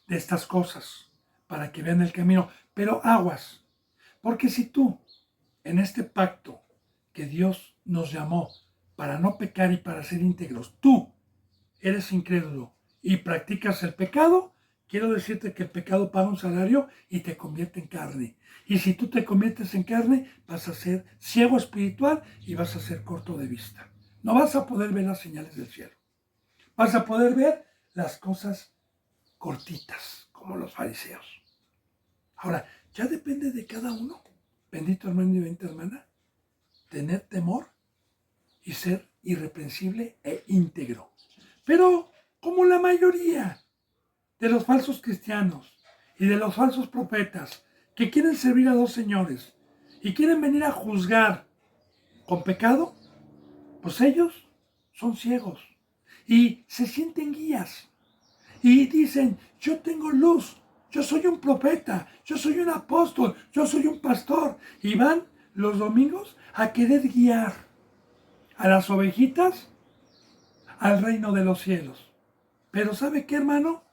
[SPEAKER 1] de estas cosas para que vean el camino. Pero aguas, porque si tú, en este pacto que Dios nos llamó para no pecar y para ser íntegros, tú eres incrédulo y practicas el pecado, quiero decirte que el pecado paga un salario y te convierte en carne. Y si tú te conviertes en carne, vas a ser ciego espiritual y vas a ser corto de vista. No vas a poder ver las señales del cielo. Vas a poder ver las cosas cortitas, como los fariseos. Ahora, ya depende de cada uno, bendito hermano y bendita hermana, tener temor y ser irreprensible e íntegro. Pero como la mayoría de los falsos cristianos y de los falsos profetas que quieren servir a dos señores y quieren venir a juzgar con pecado, pues ellos son ciegos y se sienten guías y dicen, yo tengo luz, yo soy un profeta, yo soy un apóstol, yo soy un pastor, y van los domingos a querer guiar a las ovejitas al reino de los cielos. Pero ¿sabe qué, hermano?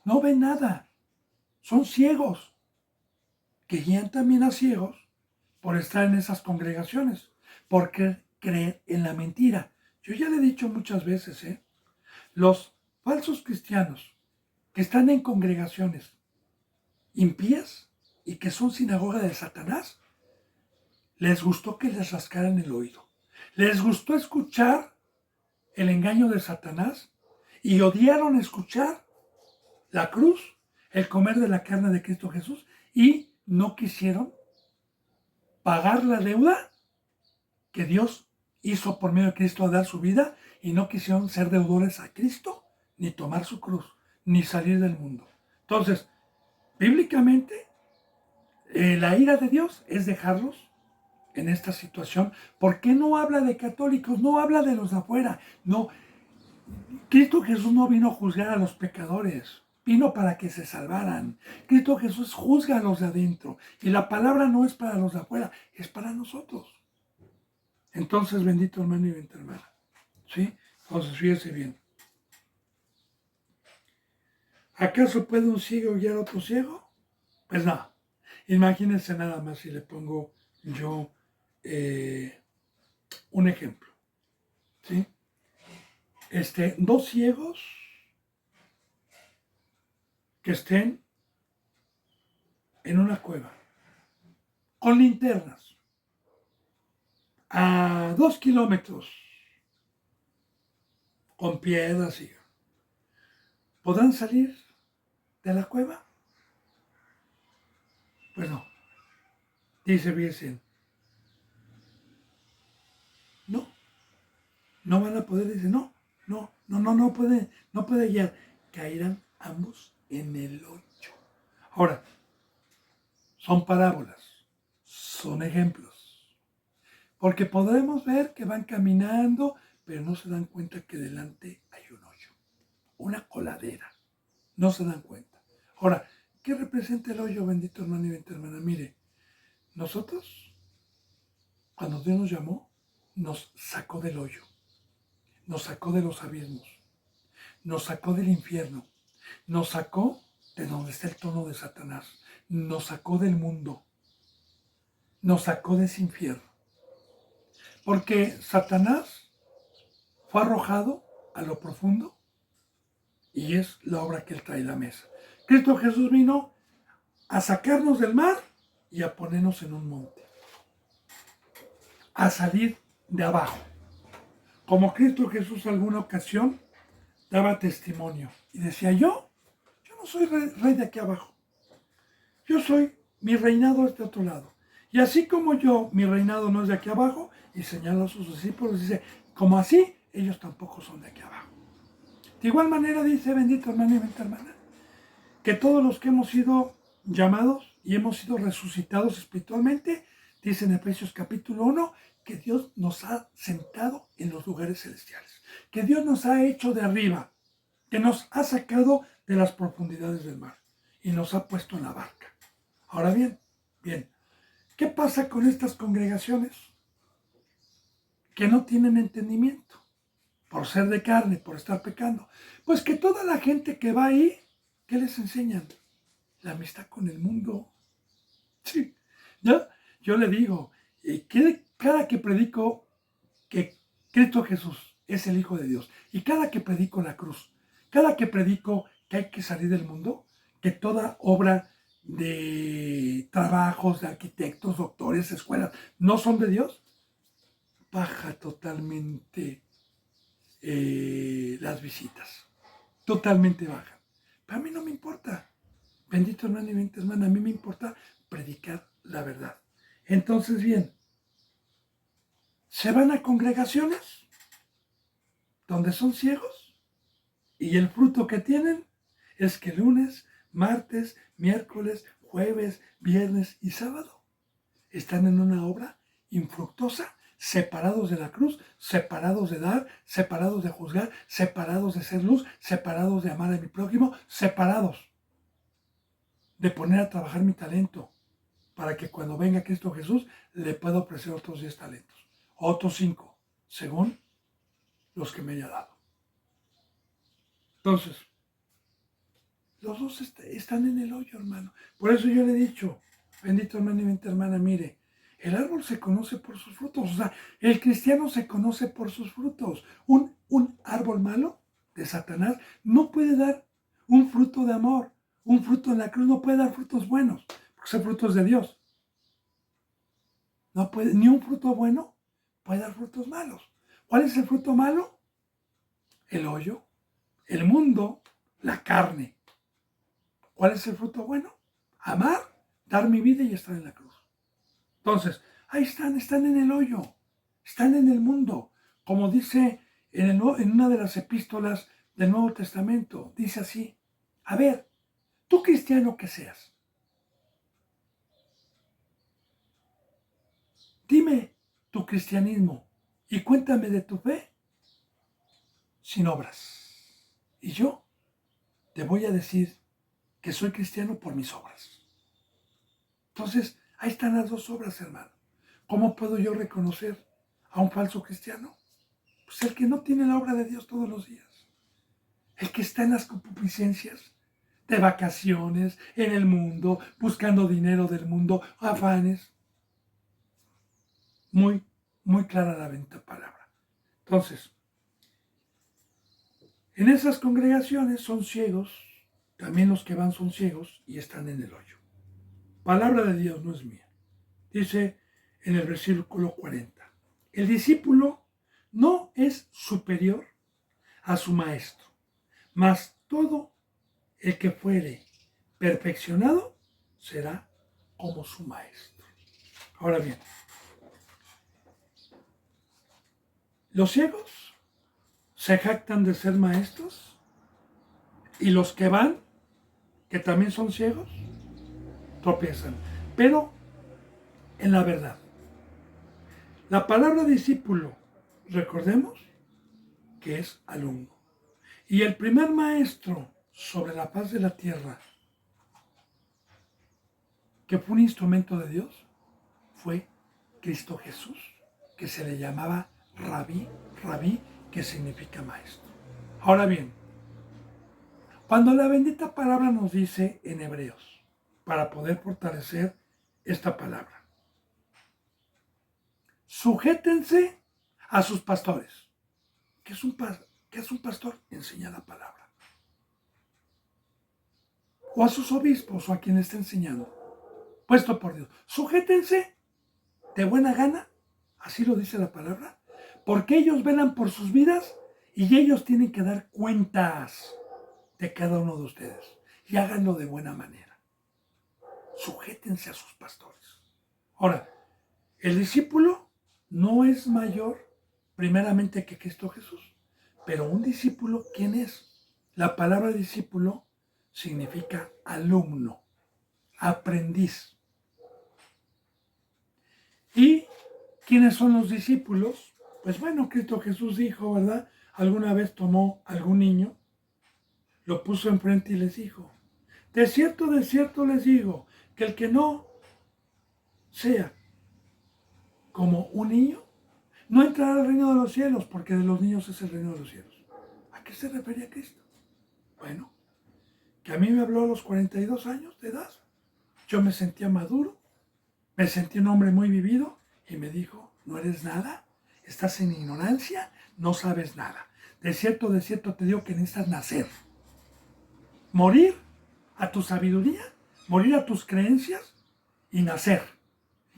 [SPEAKER 1] No ven nada. Son ciegos, que guían también a ciegos por estar en esas congregaciones, por creer en la mentira. Yo ya le he dicho muchas veces, los falsos cristianos que están en congregaciones impías y que son sinagoga de Satanás, les gustó que les rascaran el oído. Les gustó escuchar el engaño de Satanás y odiaron escuchar la cruz, el comer de la carne de Cristo Jesús, y no quisieron pagar la deuda que Dios hizo por medio de Cristo al dar su vida, y no quisieron ser deudores a Cristo, ni tomar su cruz, ni salir del mundo. Entonces, bíblicamente, la ira de Dios es dejarlos en esta situación. ¿Por qué no habla de católicos? No habla de los de afuera. No, Cristo Jesús no vino a juzgar a los pecadores, vino para que se salvaran. Cristo Jesús juzga a los de adentro y la palabra no es para los de afuera, es para nosotros. Entonces, bendito hermano y bendita hermana, ¿sí? Entonces, fíjese bien. ¿Acaso puede un ciego guiar a otro ciego? Pues no. Imagínense nada más si le pongo yo un ejemplo, ¿sí? Dos ciegos que estén en una cueva con linternas a 2 kilómetros con piedras y ¿podrán salir de la cueva? Pues no. Dice Biesen, no van a poder. Dice, no puede guiar. Caerán ambos en el hoyo. Ahora, son parábolas, son ejemplos. Porque podremos ver que van caminando, pero no se dan cuenta que delante hay un hoyo, una coladera. No se dan cuenta. Ahora, ¿qué representa el hoyo, bendito hermano y bendita hermana? Mire, nosotros Cuando Dios nos llamó, nos sacó del hoyo, nos sacó de los abismos, nos sacó del infierno, nos sacó de donde está el trono de Satanás, nos sacó del mundo, nos sacó de ese infierno. Porque Satanás fue arrojado a lo profundo y es la obra que él trae a la mesa. Cristo Jesús vino a sacarnos del mar y a ponernos en un monte, a salir de abajo. Como Cristo Jesús alguna ocasión daba testimonio y decía, yo no soy rey de aquí abajo, mi reinado es de otro lado. Y así como mi reinado no es de aquí abajo, y señala a sus discípulos, dice, como así, ellos tampoco son de aquí abajo. De igual manera dice, bendito hermano y bendita hermana, que todos los que hemos sido llamados y hemos sido resucitados espiritualmente, dice en Efesios capítulo 1, que Dios nos ha sentado en los lugares celestiales, que Dios nos ha hecho de arriba, que nos ha sacado de las profundidades del mar y nos ha puesto en la barca. Ahora bien, ¿qué pasa con estas congregaciones que no tienen entendimiento? Por ser de carne, por estar pecando. Pues que toda la gente que va ahí, ¿qué les enseñan? La amistad con el mundo. Sí, ¿ya? Yo le digo, cada que predico que Cristo Jesús es el Hijo de Dios, y cada que predico la cruz, cada que predico que hay que salir del mundo, que toda obra de trabajos, de arquitectos, doctores, escuelas, no son de Dios, baja totalmente las visitas. Totalmente bajan. Pero a mí no me importa. Bendito hermano y bendita hermana, a mí me importa predicar la verdad. Entonces, bien, se van a congregaciones donde son ciegos y el fruto que tienen es que lunes, martes, miércoles, jueves, viernes y sábado están en una obra infructuosa, separados de la cruz, separados de dar, separados de juzgar, separados de ser luz, separados de amar a mi prójimo, separados de poner a trabajar mi talento para que cuando venga Cristo Jesús le pueda ofrecer otros 10 talentos, otros 5, según los que me haya dado. Entonces, los dos están en el hoyo, hermano. Por eso yo le he dicho, bendito hermano y bendita hermana, mire, el árbol se conoce por sus frutos. O sea, el cristiano se conoce por sus frutos. Un árbol malo de Satanás no puede dar un fruto de amor. Un fruto en la cruz no puede dar frutos buenos, porque son frutos de Dios. No puede, ni un fruto bueno puede dar frutos malos. ¿Cuál es el fruto malo? El hoyo, el mundo, la carne. ¿Cuál es el fruto bueno? Amar, dar mi vida y estar en la cruz. Entonces, ahí están en el hoyo, están en el mundo. Como dice en una de las epístolas del Nuevo Testamento, dice así, a ver, tú cristiano que seas, dime tu cristianismo y cuéntame de tu fe sin obras. Y yo te voy a decir que soy cristiano por mis obras. Entonces, ahí están las dos obras, hermano. ¿Cómo puedo yo reconocer a un falso cristiano? Pues el que no tiene la obra de Dios todos los días. El que está en las concupiscencias, de vacaciones, en el mundo, buscando dinero del mundo, afanes. Muy, muy clara la palabra. Entonces, en esas congregaciones son ciegos, también los que van son ciegos y están en el hoyo. Palabra de Dios no es mía. Dice en el versículo 40, el discípulo no es superior a su maestro, mas todo el que fuere perfeccionado será como su maestro. Ahora bien, los ciegos se jactan de ser maestros y los que van, que también son ciegos, tropiezan. Pero en la verdad, la palabra discípulo, recordemos que es alumno. Y el primer maestro sobre la faz de la tierra, que fue un instrumento de Dios, fue Cristo Jesús, que se le llamaba Rabí, Rabí, que significa maestro. Ahora bien, cuando la bendita palabra nos dice en Hebreos, para poder fortalecer esta palabra, sujétense a sus pastores. ¿Qué es un pastor? Enseña la palabra. O a sus obispos o a quien esté enseñando. Puesto por Dios. Sujétense de buena gana, así lo dice la palabra, porque ellos velan por sus vidas y ellos tienen que dar cuentas de cada uno de ustedes. Y háganlo de buena manera. Sujétense a sus pastores. Ahora, el discípulo no es mayor primeramente que Cristo Jesús, pero un discípulo, ¿quién es? La palabra discípulo significa alumno, aprendiz. ¿Y quiénes son los discípulos? Pues bueno, Cristo Jesús dijo, ¿verdad? Alguna vez tomó algún niño, lo puso enfrente y les dijo, de cierto les digo, que el que no sea como un niño, no entrará al reino de los cielos, porque de los niños es el reino de los cielos. ¿A qué se refería Cristo? Bueno, que a mí me habló a los 42 años de edad. Yo me sentía maduro, me sentí un hombre muy vivido y me dijo, no eres nada, estás en ignorancia, no sabes nada. De cierto te digo que necesitas nacer. Morir a tu sabiduría, morir a tus creencias y nacer.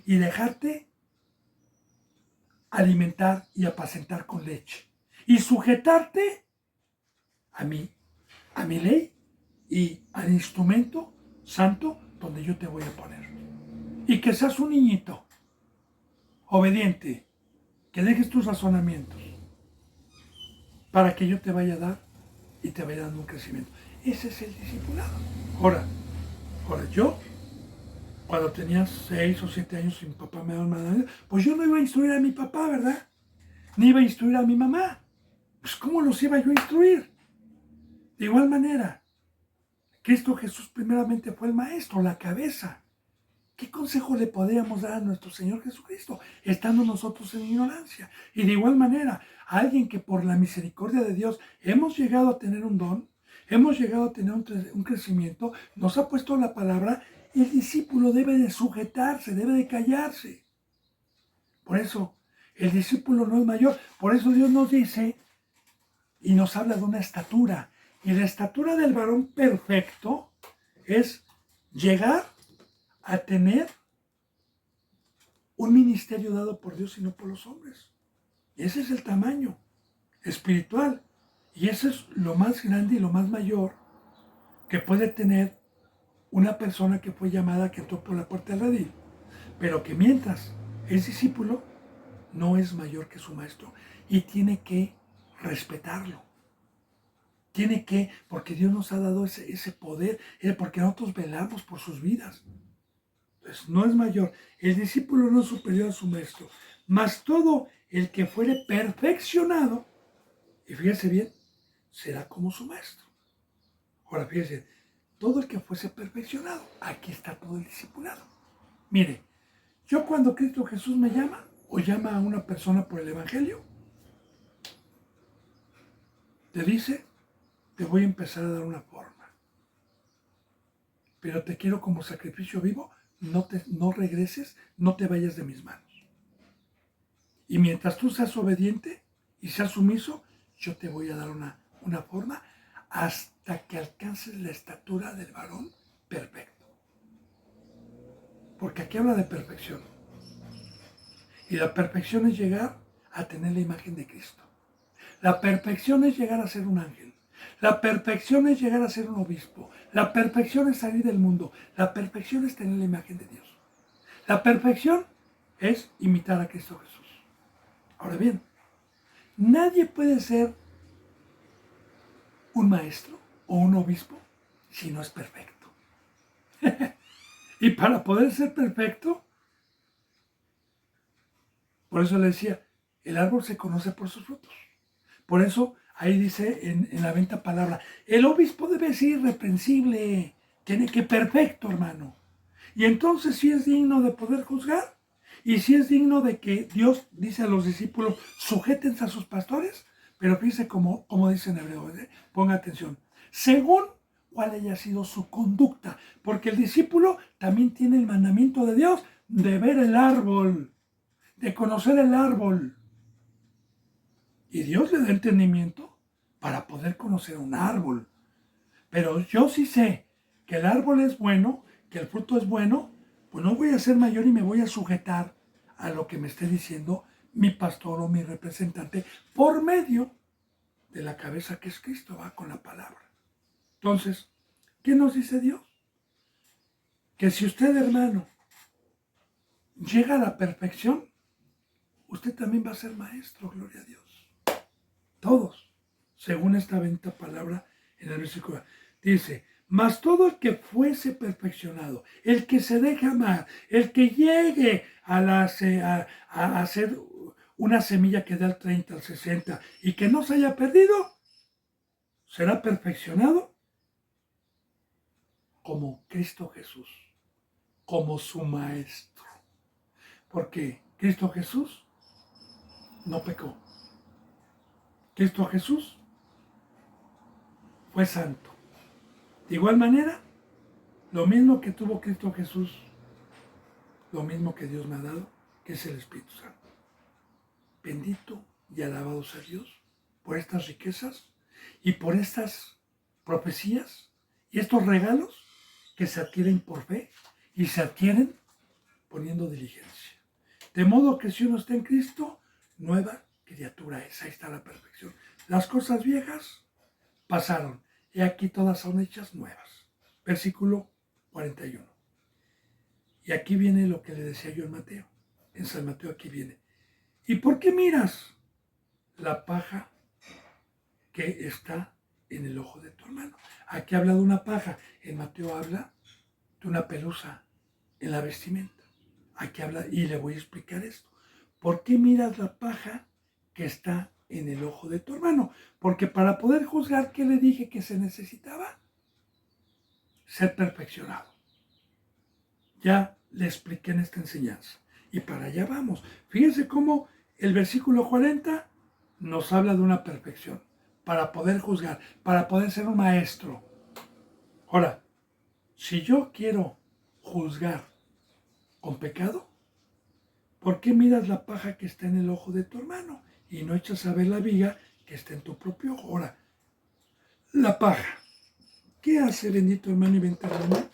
[SPEAKER 1] Y dejarte alimentar y apacentar con leche. Y sujetarte a mí, a mi ley y al instrumento santo donde yo te voy a poner. Y que seas un niñito, obediente, que dejes tus razonamientos para que yo te vaya a dar y te vaya dando un crecimiento. Ese es el discipulado. Ahora yo, cuando tenía 6 o 7 años y mi papá me daba una, pues yo no iba a instruir a mi papá, ¿verdad? Ni iba a instruir a mi mamá. Pues ¿cómo los iba yo a instruir? De igual manera, Cristo Jesús primeramente fue el maestro, la cabeza. ¿Qué consejo le podríamos dar a nuestro Señor Jesucristo, estando nosotros en ignorancia? Y de igual manera, a alguien que por la misericordia de Dios hemos llegado a tener un don, hemos llegado a tener un crecimiento, nos ha puesto la palabra, el discípulo debe de sujetarse, debe de callarse. Por eso, el discípulo no es mayor. Por eso Dios nos dice y nos habla de una estatura. Y la estatura del varón perfecto es llegar a tener un ministerio dado por Dios y no por los hombres. Y ese es el tamaño espiritual. Y eso es lo más grande y lo más mayor que puede tener una persona que fue llamada, que entró por la puerta del redil. Pero que mientras es discípulo, no es mayor que su maestro. Y tiene que respetarlo. Tiene que, porque Dios nos ha dado ese poder, porque nosotros velamos por sus vidas. Entonces, no es mayor. El discípulo no es superior a su maestro. Mas todo el que fuere perfeccionado, y fíjese bien, será como su maestro. Ahora fíjese, todo el que fuese perfeccionado, aquí está todo el discipulado. Mire, yo cuando Cristo Jesús me llama, o llama a una persona por el Evangelio, te dice, te voy a empezar a dar una forma. Pero te quiero como sacrificio vivo, no regreses, no te vayas de mis manos. Y mientras tú seas obediente y seas sumiso, yo te voy a dar una forma hasta que alcances la estatura del varón perfecto. Porque aquí habla de perfección. Y la perfección es llegar a tener la imagen de Cristo. La perfección es llegar a ser un ángel. La perfección es llegar a ser un obispo. La perfección es salir del mundo. La perfección es tener la imagen de Dios. La perfección es imitar a Cristo Jesús. Ahora bien, nadie puede ser un maestro o un obispo si no es perfecto. Y para poder ser perfecto, por eso le decía, el árbol se conoce por sus frutos. Por eso ahí dice en la 20 palabra, el obispo debe ser irreprensible, tiene que perfecto, hermano. Y entonces sí es digno de poder juzgar. Y si es digno de que Dios dice a los discípulos, sujétense a sus pastores, pero fíjense como dice en hebreo, ponga atención, según cuál haya sido su conducta, porque el discípulo también tiene el mandamiento de Dios de ver el árbol, de conocer el árbol. Y Dios le da entendimiento para poder conocer un árbol. Pero yo sí sé que el árbol es bueno, que el fruto es bueno, pues no voy a ser mayor y me voy a sujetar a lo que me esté diciendo mi pastor o mi representante por medio de la cabeza que es Cristo, va con la palabra. Entonces, ¿qué nos dice Dios? Que si usted, hermano, llega a la perfección, usted también va a ser maestro, gloria a Dios. Todos, según esta bendita palabra en el versículo. Dice, mas todo el que fuese perfeccionado, el que se deje amar, el que llegue a hacer una semilla que da al 30, al 60 y que no se haya perdido, será perfeccionado como Cristo Jesús, como su maestro. Porque Cristo Jesús no pecó. Cristo Jesús fue santo. De igual manera, lo mismo que tuvo Cristo Jesús, lo mismo que Dios me ha dado, que es el Espíritu Santo. Bendito y alabado sea Dios por estas riquezas y por estas profecías y estos regalos que se adquieren por fe y se adquieren poniendo diligencia. De modo que si uno está en Cristo, nueva criatura es. Ahí está la perfección. Las cosas viejas pasaron y aquí todas son hechas nuevas. Versículo 41. Y aquí viene lo que le decía yo en Mateo. En San Mateo aquí viene. ¿Y por qué miras la paja que está en el ojo de tu hermano? Aquí habla de una paja. En Mateo habla de una pelusa en la vestimenta. Aquí habla, y le voy a explicar esto. ¿Por qué miras la paja que está en el ojo de tu hermano? Porque para poder juzgar, ¿qué le dije que se necesitaba? Ser perfeccionado. Ya le expliqué en esta enseñanza. Y para allá vamos. Fíjense cómo el versículo 40 nos habla de una perfección. Para poder juzgar, para poder ser un maestro. Ahora, si yo quiero juzgar con pecado, ¿por qué miras la paja que está en el ojo de tu hermano y no echas a ver la viga que está en tu propio ojo? Ahora, la paja. ¿Qué hace, bendito hermano y bendita hermana?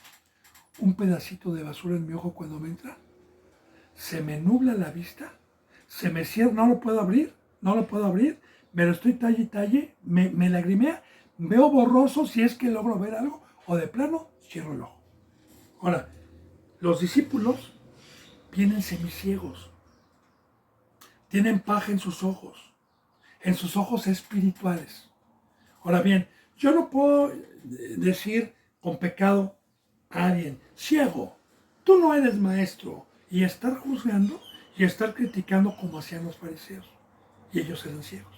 [SPEAKER 1] Un pedacito de basura en mi ojo cuando me entra. Se me nubla la vista, se me cierra, no lo puedo abrir, me lo estoy talle y talle, me lagrimea, veo borroso si es que logro ver algo, o de plano, cierro el ojo. Ahora, los discípulos vienen semiciegos, tienen paja en sus ojos espirituales. Ahora bien, yo no puedo decir con pecado a alguien, ciego, tú no eres maestro, y estar juzgando y estar criticando como hacían los fariseos, y ellos eran ciegos.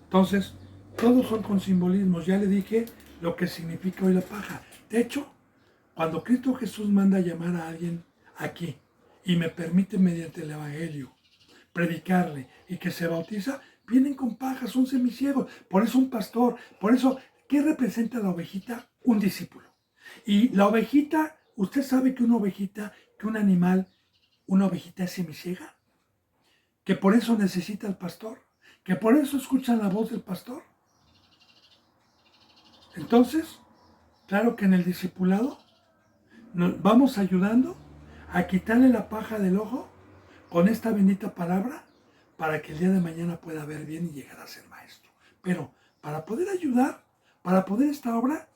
[SPEAKER 1] Entonces, todos son con simbolismos. Ya le dije lo que significa hoy la paja. De hecho, cuando Cristo Jesús manda a llamar a alguien aquí y me permite mediante el Evangelio predicarle y que se bautiza, vienen con paja, son semiciegos. Por eso un pastor, por eso, ¿qué representa la ovejita? Un discípulo. Y la ovejita, usted sabe que una ovejita, que un animal, una ovejita es semiciega, que por eso necesita al pastor, que por eso escuchan la voz del pastor. Entonces, claro que en el discipulado nos vamos ayudando a quitarle la paja del ojo con esta bendita palabra para que el día de mañana pueda ver bien y llegar a ser maestro. Pero para poder ayudar, para poder esta obra,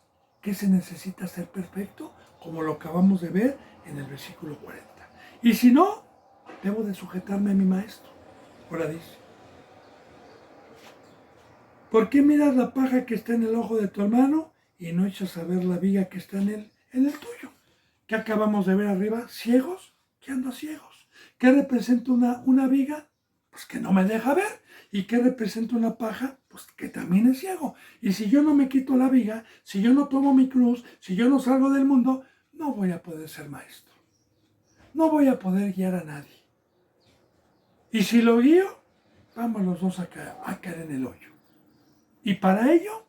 [SPEAKER 1] ¿qué se necesita? Ser perfecto, como lo acabamos de ver en el versículo 40. Y si no, debo de sujetarme a mi maestro. Ahora dice, ¿por qué miras la paja que está en el ojo de tu hermano y no echas a ver la viga que está en el tuyo? ¿Qué acabamos de ver arriba? ¿Ciegos? ¿Qué ando ciegos? ¿Qué representa una viga? Pues que no me deja ver. ¿Y qué representa una paja? Pues que también es ciego. Y si yo no me quito la viga, si yo no tomo mi cruz, si yo no salgo del mundo, no voy a poder ser maestro. no voy a poder guiar a nadie. Y si lo guío, vamos los dos a caer en el hoyo. Y para ello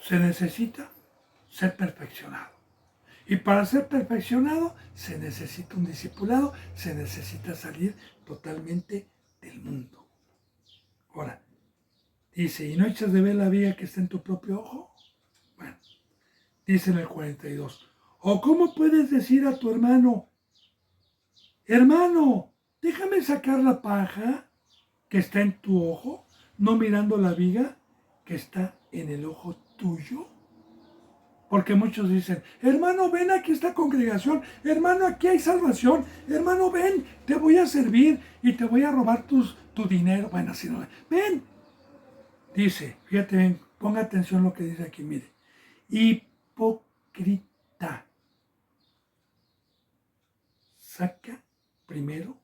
[SPEAKER 1] se necesita ser perfeccionado. Y para ser perfeccionado se necesita un discipulado, se necesita salir totalmente del mundo. Ahora, dice, ¿y no echas de ver la viga que está en tu propio ojo? Bueno, dice en el 42, ¿o cómo puedes decir a tu hermano, hermano, déjame sacar la paja que está en tu ojo, no mirando la viga que está en el ojo tuyo? Porque muchos dicen, hermano, ven aquí a esta congregación, hermano, aquí hay salvación, hermano, ven, te voy a servir y te voy a robar tu dinero. Bueno, así no, ven. Dice, fíjate bien, ponga atención lo que dice aquí, mire, hipócrita. Saca primero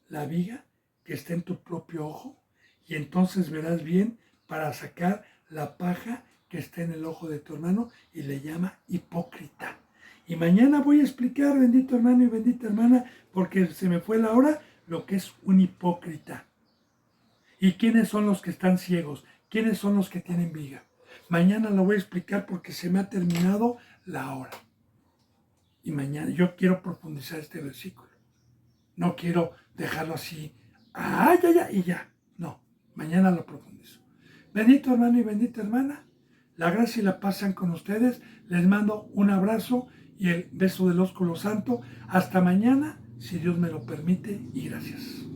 [SPEAKER 1] la viga que está en tu propio ojo y entonces verás bien para sacar la paja que está en el ojo de tu hermano, y le llama hipócrita. Y mañana voy a explicar, bendito hermano y bendita hermana, porque se me fue la hora, lo que es un hipócrita. ¿Y quiénes son los que están ciegos? ¿Quiénes son los que tienen viga? Mañana lo voy a explicar porque se me ha terminado la hora. Y mañana yo quiero profundizar este versículo. No quiero dejarlo así, ya, y ya. No, mañana lo profundizo. Bendito hermano y bendita hermana, la gracia y la paz sean con ustedes. Les mando un abrazo y el beso del ósculo santo. Hasta mañana, si Dios me lo permite, y gracias.